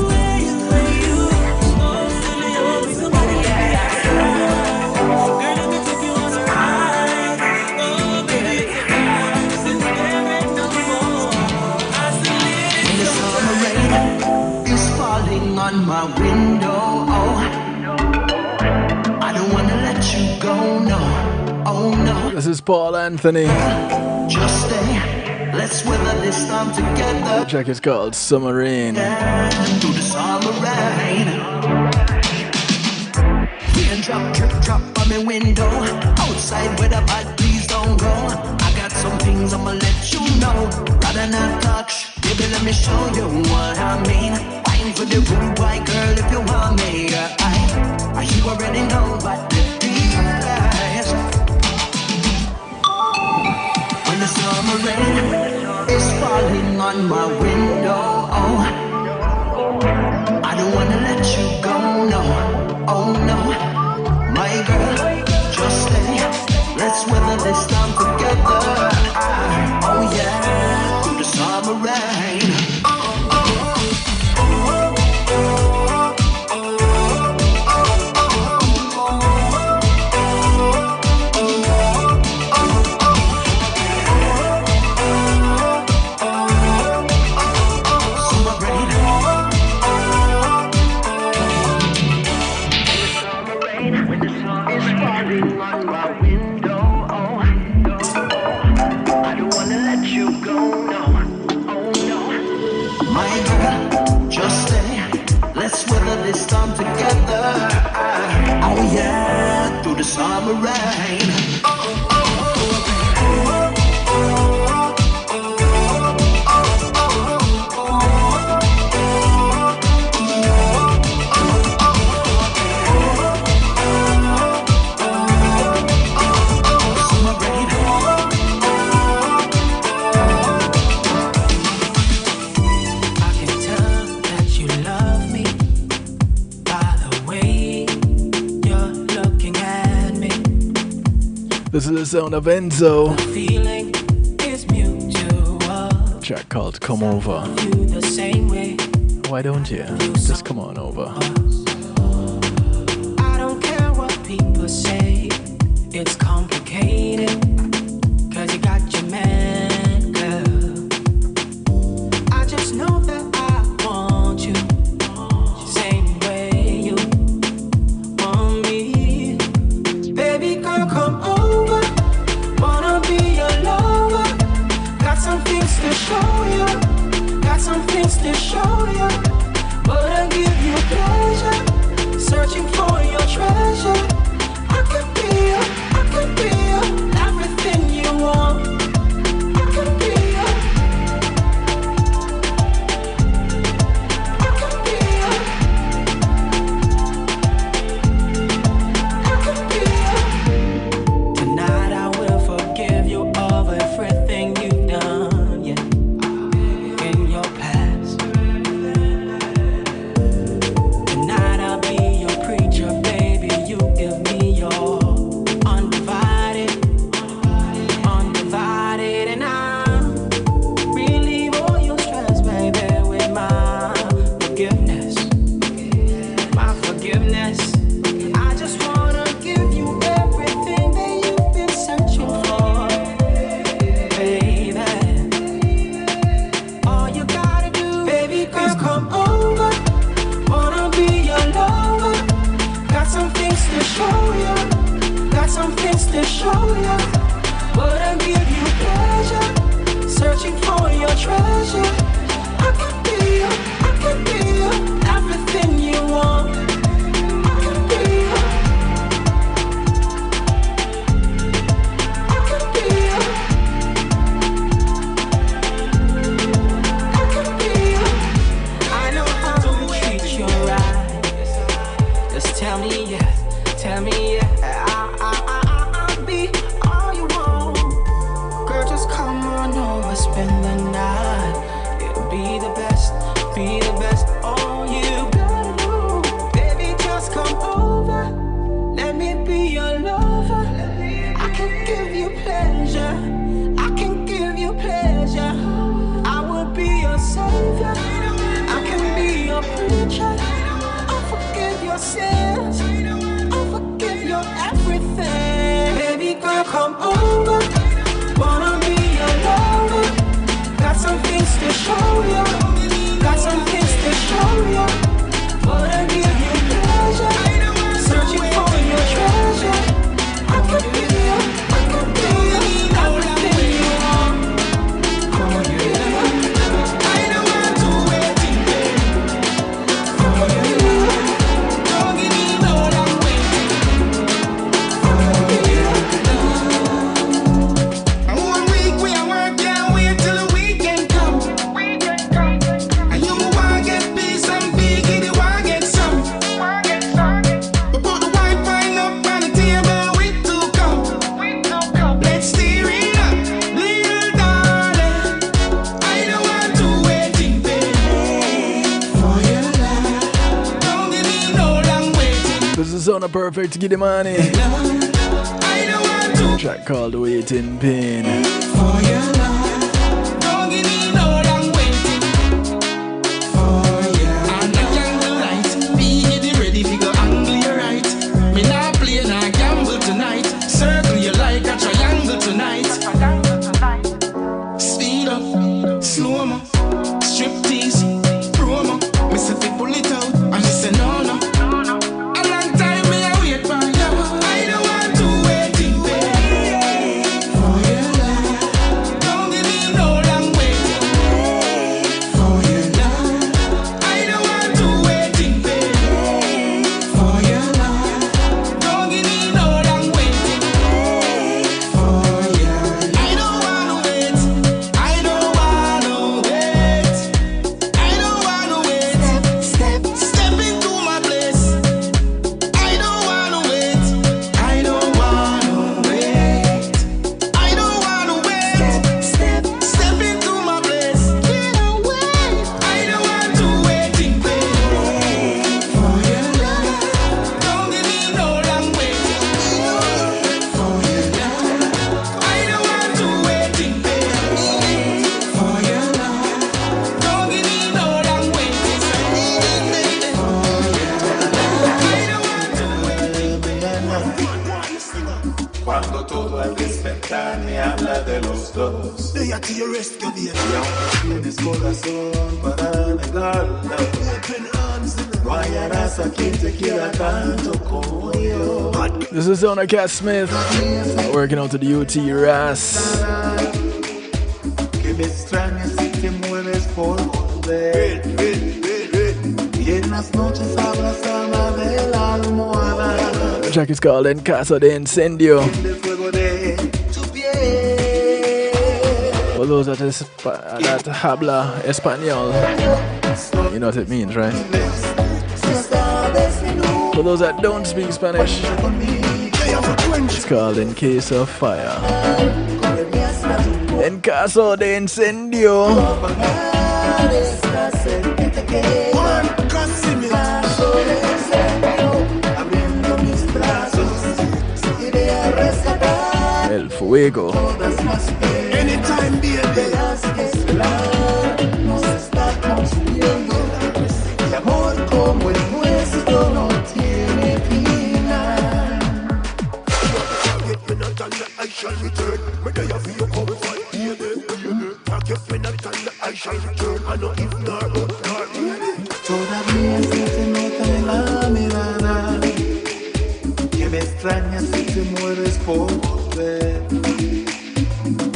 Speaker 13: Where you, oh, silly, oh, me, somebody let me outside. Girl, let me take you on a ride. Oh, baby, it's a vibe. Since there ain't no more, isolated
Speaker 14: When the summer rain is falling on my window, oh, I don't wanna let you go, no, oh no.
Speaker 2: This is Paul Anthony.
Speaker 14: Just stay, let's weather this storm together.
Speaker 2: The track is called Summer Rain.
Speaker 14: Through the summer rain. Raindrop, drip, drop on my window. Outside weather bad, please don't go. I got some things I'ma let you know. Rather not touch, baby, let me show you what I mean. Fine for the rude white girl if you want me. You already know what the deal is. When the summer rain is falling on my window, oh, I don't wanna let you go, no, oh no. My girl, just stay, let's weather this storm together. Oh yeah, through the summer rain. This storm together, oh yeah, through the summer rain.
Speaker 2: This is the sound of Enzo.
Speaker 9: Feeling is mutual.
Speaker 2: A track called Come Over.
Speaker 9: The same way.
Speaker 2: Why don't you? Just come on over.
Speaker 9: I don't care what people say. It's complicated. Cause you got your man, girl. I just know that I want you. Same way you want me. Baby girl, come over. Wanna be your lover. Got some things to show you. Got some things to show you. But I give you pleasure. Searching for your treasure. I could be everything you want. I could be Tonight I will forgive you of everything you've done, yeah, in your past.
Speaker 14: ya, but I give you pleasure. Searching for your treasure. I can be you, everything you want. I can be you. I can be you. I can be you. I know how to treat you right. Just tell me yes, tell me yes. I'll be all you want. Girl, just come on over, spend the night. It'll be the best, all you gotta do. Baby, just come over, let me be your lover. I can give you pleasure, I can give you pleasure. I will be your savior, I can be your preacher. I'll forgive your sins, I'll forgive your everything. Baby girl, come over, wanna be your lover. Got some things to show you, got some things to show you. But I give you pleasure, searching for your treasure. I can be you, I can be you, everything you want. Come on, you I don't want to wait in bed. Come on, you don't give me no long waiting. Come on, you 1 week we are work, can't wait till the weekend come. And you want get peace and big, you want get some. We put the white wine up on the table with 2 cups. Let's stir it up, little darling. I don't want to wait in bed for your love. Don't give me no long waiting.
Speaker 2: This is on a perfect to get the money.
Speaker 14: I don't want to
Speaker 2: Track called Waiting Pain.
Speaker 14: for your love. Don't give me no long waiting. For your and I gamble right. Be ready if you go angle you right. Me not play nah gamble tonight. Circle you like a triangle tonight. Speed up, slow mo, striptease, promo. Me say fi pull it out, and me say no no. A long time me a wait for you. I don't want to wait in bed for your love. Don't give me no long waiting for your love. I don't want to wait in bed for your love. Don't give me no long waiting for your love. I don't wanna wait. I don't wanna wait. I don't wanna wait. Step into my place. I don't wanna wait. I don't wanna wait. I don't wanna wait. Step into my place. Get away. I don't want to wait in bed for your love. Don't give me no long waiting for your love. I don't want to wait in bed for your love. Don't give me no long waiting for your
Speaker 12: Cuando todo al despertar me habla de los dos.
Speaker 8: They are to your rescue, dear.
Speaker 12: Y aún tienes corazón para negarlo. No hallarás a quien te quiera tanto como yo.
Speaker 2: This is Zona Cat Smith working out to the UT Ras.
Speaker 12: Que me extrañas si te mueres por volver. Y en las noches abrazada de la almohada.
Speaker 2: The track is called En Casa de Incendio.
Speaker 12: Del fuego de tu piel.
Speaker 2: For those that habla español, you know what it means, right? For those that don't speak Spanish, it's called En Case of Fire. En Caso de Incendio. El Fuego.
Speaker 8: Anytime, baby.
Speaker 12: Nos está consumiendo. Y amor como el nuestro no tiene final.
Speaker 8: Forget me not and I shall return. Me there for you come fight, baby. Forget me not and I shall return. I know if not, but not really.
Speaker 12: Todavía se te nota en la mirada que me extrañas si te mueres por volver. sé.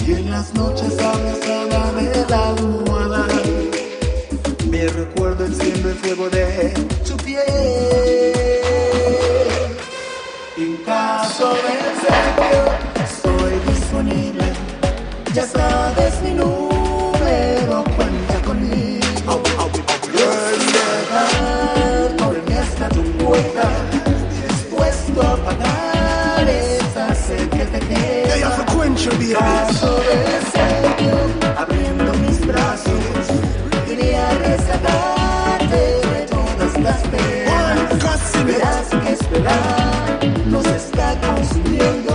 Speaker 12: Y en las noches abrazada de la almohada, mi recuerdo enciende el fuego de tu piel. En caso de incendio, estoy disponible. Ya sabes mi número, cuenta conmigo. Porque hasta tu puerta, dispuesto a pagar esa sed que te queda. En caso de incendio, abriendo mis brazos, quería rescatarte de todas las penas. Verás que esperar nos está consumiendo.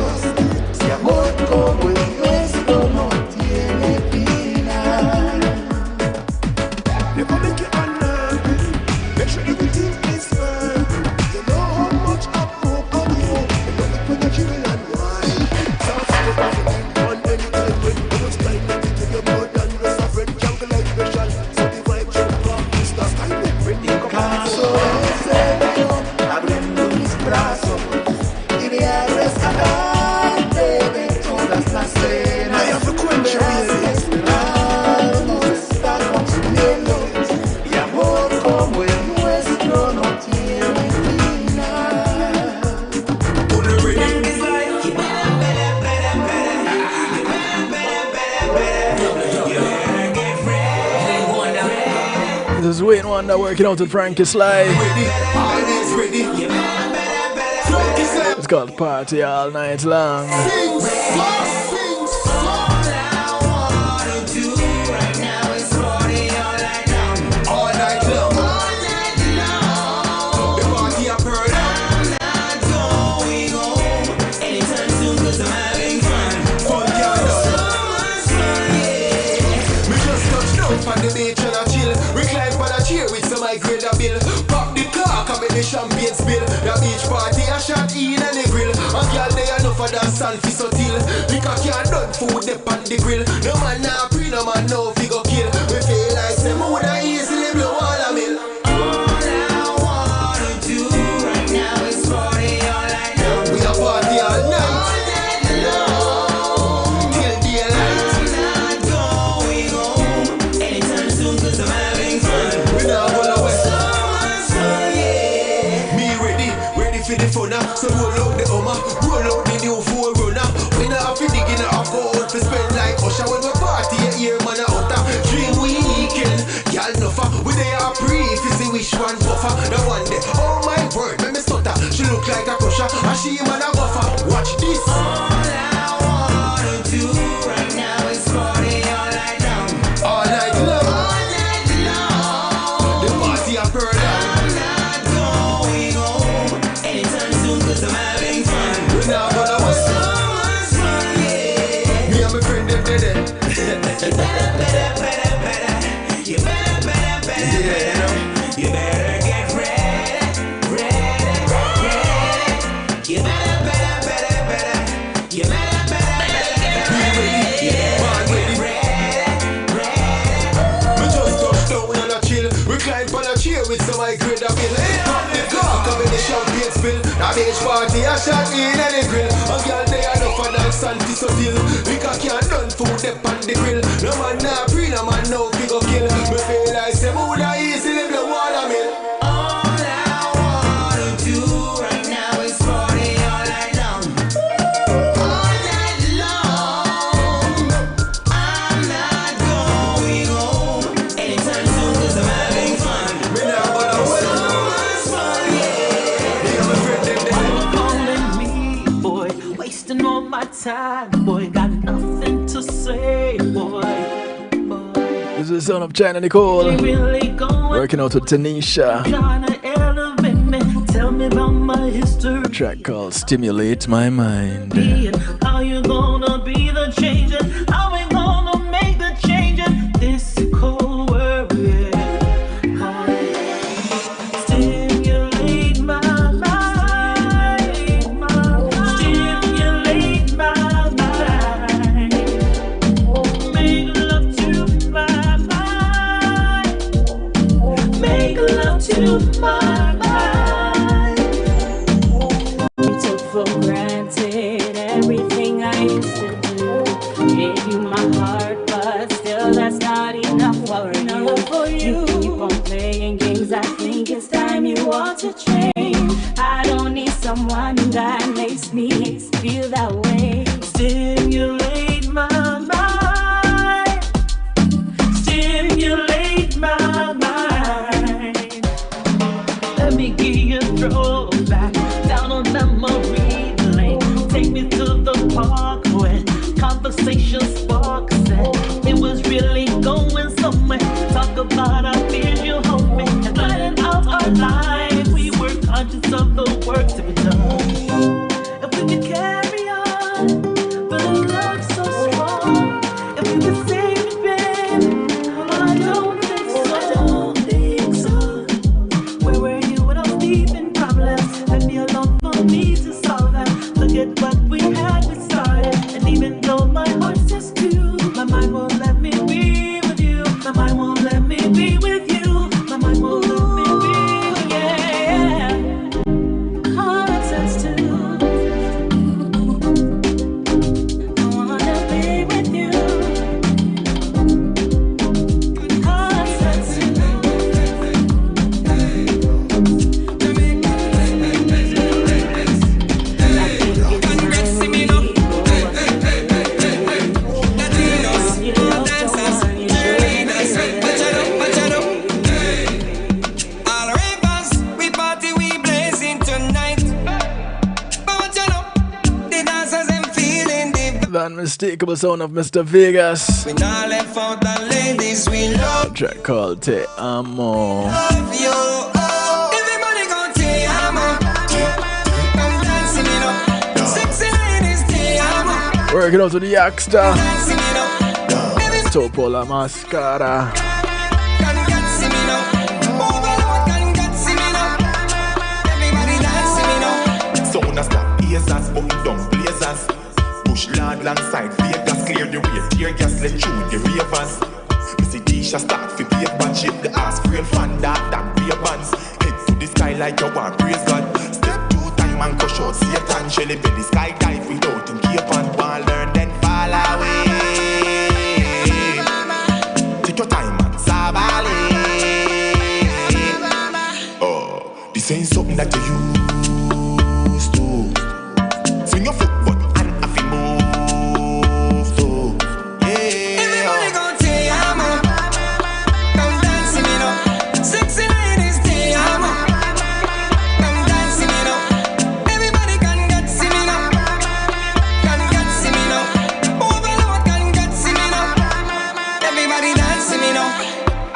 Speaker 12: Si amor como el nuestro no tiene final. Never make you unhappy. Make sure everything is fine. You know how much I hope on you. You know it when you chill and wine. Sounds so perfect on any time when you was time to take your more than just a friend. Jungle like special, so the vibe jump up. Mr. Style, ready to come on. Caso de serio, abriendo mis brazos, iré a rescatarte de todas las penas. Verás que esperar nos está consumiendo. Y amor como el nuestro no tiene final.
Speaker 2: This is Wayne Wonder working out with Frankie Sly. It's called Party All Night Long.
Speaker 15: Champagne spill, the beach party a shot in and the grill. And girl they are enough for that sun fi so till. Liquor can't done food they on the grill. No man nah pre, no man no fi go kill. We feel like say mood a easily blow all a mill. All I wanna do right now is party all night long. We a party all night long till daylight. I'm not going home anytime soon 'cause I'm having fun. We not gonna west. So roll out the Hummer, roll out the new 4Runner. We not have to dig in a cold to spend like Usher when we party a year man a utter. Dream weekend, y'all nuffer. We they are pre, if you see which one buffer. The one day, oh my word, make me stutter. She look like a crusher, and she man a buffer. Watch this. All I wanna do right now is party all night long. All night long. All night long. The party a pearl. I'm having fun. We're not gonna waste someone's fun, yeah. Me and my friend them dead. You better. You better. You better get ready. You better. You better. We just touched down on a chill. Recline on a chair with some high grade of bill. Pop the car, come in the champagne spill. A beach party, a shot in and the grill. A girl they are enough for dance and piece of deal. Liquor can't done food they on the grill. No man nah pre, no man no fi go kill. Me feel like say mood a easily blow all a mill. All I wanna do right now is party all night long. All night long. I'm not going home anytime soon 'cause I'm having fun. Me nah gonna wait. Someone's fun, yeah. Wasting all my time, boy, got nothing to say, boy.
Speaker 2: This is the son of China Nicole, working out with Tanisha.
Speaker 9: Tell me about my history.
Speaker 2: A track called Stimulate My Mind.
Speaker 9: How you gonna be the changer? How we gonna make the change in this cold world? Yeah. Stimulate my mind. Stimulate my mind. Make love to my mind. Make love to my mind. You took for granted everything I that's not enough for you. You keep on playing games, I think it's time you ought to change. I don't need someone that makes me feel that way.
Speaker 13: Stimulate my mind. Stimulate my mind. Let me give you a throwback down on memory lane. Take me to the park where conversation sparks. It was really going somewhere. Talk about our fears, you hold me. And running out our lives, we were conscious of the work to be done. If we could carry on, but it looks so strong. If we could save it, baby, but I don't think so. Where were you when I was deep in problems? Left me alone for me to solve them. Look at what we had, we started. And even though my heart says to, my mind won't let me be with you. My mind won't let me be with you. My mind won't let me be, yeah. Heart says to, I wanna be with you. Heart says to,
Speaker 2: The unmistakable sound of Mr. Vegas.
Speaker 14: We not left out the ladies we love.
Speaker 2: A track called Te Amo.
Speaker 14: You. Everybody go Te Amo. Come dancing it up. Sexy ladies Te Amo.
Speaker 2: Working out to the Youngster.
Speaker 14: Dancing it up.
Speaker 2: Topola Mascara.
Speaker 14: Can dancing it up. Overload can dancing it up. Everybody dancing it up.
Speaker 16: Sound a stop, ears but down blazers. Push land alongside Vegas, clear the way. Tear gas, let through the ravers. Missy Disha start for paper chip. The ass real fan that beer bands. Head to the sky like you want, praise God. Step 2 time and crush out Satan. Shelly belly skydive without him cape and one learn then fall away. Take your time and sabale. Oh, this ain't something that you used to. Swing your foot, but and have to move to. Yeah.
Speaker 14: Everybody go Te Amo. Come dancing it up. Sexy ladies Te Amo. Come dancing it up. Everybody can get singing up. Can get singing up. Overload can get singing up. Everybody dancing it up.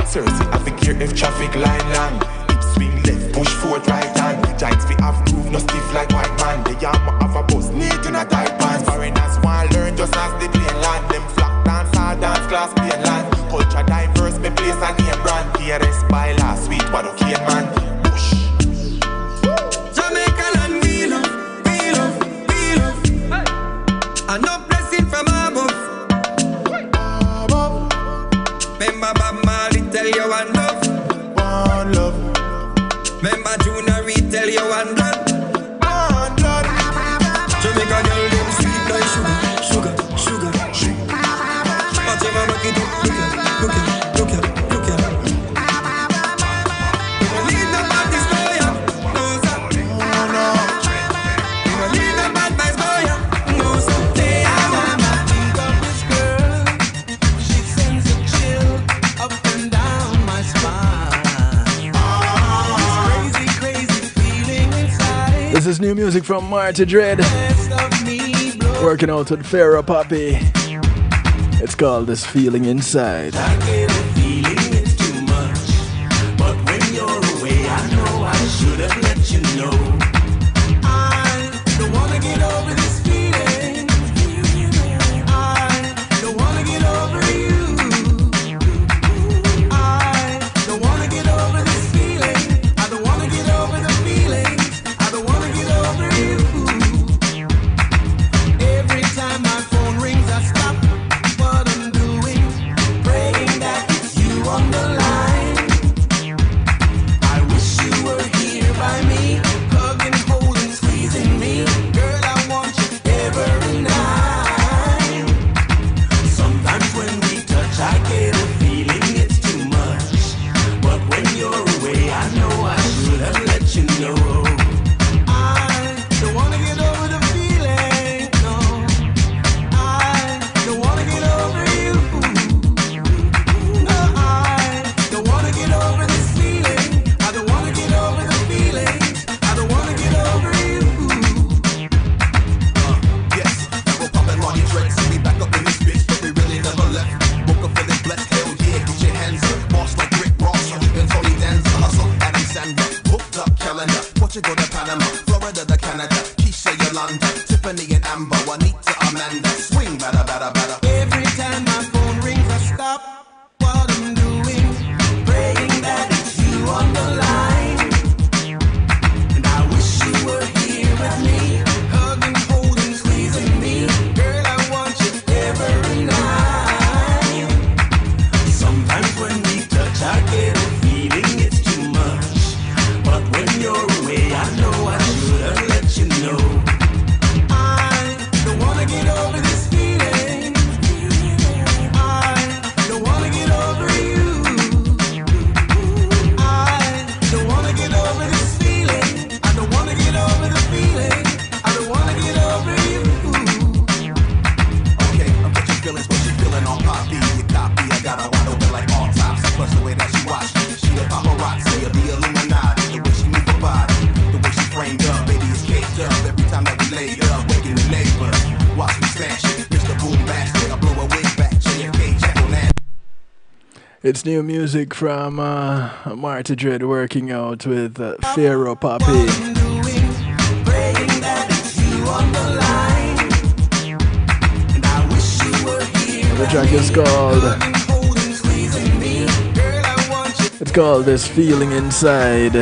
Speaker 16: Seriously, I think here if traffic line long. Hip swing left, push forward right hand. Giants we have groove, no stiff like white man. The yam have a bus, neat in a tight pants. Foreigners want learn just as they play land. Them flock dance, all dance class play land. Culture diverse, me place a name brand. PRS by last week, but okay man. Push.
Speaker 14: Jamaica land, we love, we love, we love. And no blessing from above. Remember Bob Marley tell you one love.
Speaker 16: One love.
Speaker 14: Remember Junior Reid tell you one blood.
Speaker 16: One blood.
Speaker 14: Jamaica girl them sweet like sugar, sugar, sugar, sugar. But you mama get up, look at, look at, look at, look at. We don't need no bad boys, boy, no sir.
Speaker 16: No.
Speaker 14: We don't need no bad boys, boy, no sir. Te Amo.
Speaker 12: Think of this girl, she sends a chill up and down my spine. This crazy feeling inside.
Speaker 2: This is new music from Marty Dread.
Speaker 12: Best of me blows.
Speaker 2: Working out with Pharaoh Poppy. It's called This Feeling Inside.
Speaker 12: I get a feeling it's too much, but when you're away, I know I should have let you know. I don't wanna get over this feeling. I don't wanna get over you. I don't wanna get over this feeling. I don't wanna get over the feelings. I don't wanna get over you. Every time my phone rings, I stop what I'm doing, praying that it's you on the line. I wish you were here by me, hug
Speaker 2: It's new music from Marty Dread working out with Pharaoh Poppy. The track is called This Feeling Inside.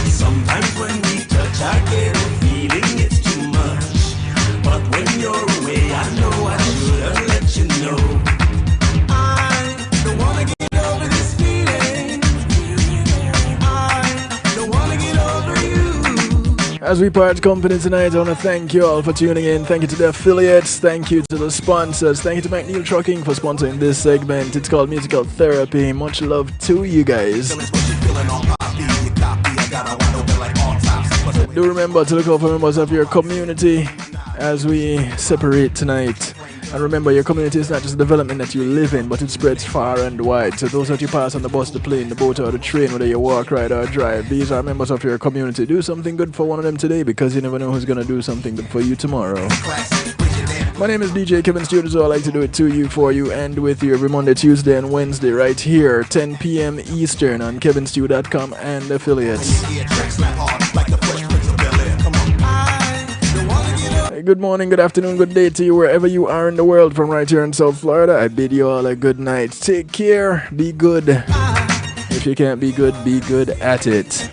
Speaker 17: Sometimes when we touch, I get a feeling it's too much. But when you're away, I know I should have let you know. I don't wanna get over this feeling. I don't wanna get over you.
Speaker 2: As we part company tonight, I want to thank you all for tuning in. Thank you to the affiliates. Thank you to the sponsors. Thank you to McNeil Trucking for sponsoring this segment. It's called Musical Therapy. Much love to you guys. Do remember to look out for members of your community as we separate tonight. And remember, your community is not just a development that you live in, but it spreads far and wide. So those that you pass on the bus, the plane, the boat, or the train, whether you walk, ride, or drive, these are members of your community. Do something good for one of them today, because you never know who's going to do something good for you tomorrow. My name is DJ Kevin Stewart, so I like to do it to you, for you, and with you every Monday, Tuesday, and Wednesday, right here, 10 p.m. Eastern on kevinstew.com and affiliates. Good morning, good afternoon, good day to you wherever you are in the world from right here in South Florida. I bid you all a good night. Take care, be good. If you can't be good at it.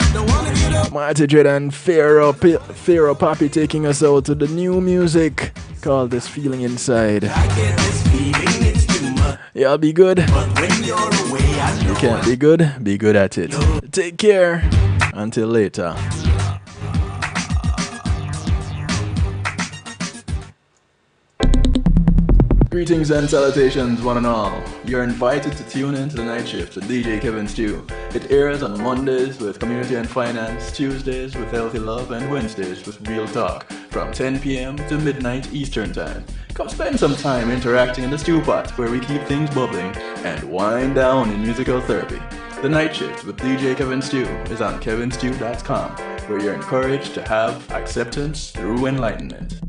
Speaker 2: Marty Dread and Pharaoh Poppy taking us out to the new music called This Feeling Inside. Y'all be good. You can't be good at it. Take care. Until later. Greetings and salutations, one and all. You're invited to tune in to the night shift with DJ Kevin Stew. It airs on Mondays with Community and Finance, Tuesdays with Healthy Love, and Wednesdays with Real Talk from 10 p.m. to midnight Eastern Time. Come spend some time interacting in the stew pot where we keep things bubbling and wind down in musical therapy. The night shift with DJ Kevin Stew is on kevinstew.com, where you're encouraged to have acceptance through enlightenment.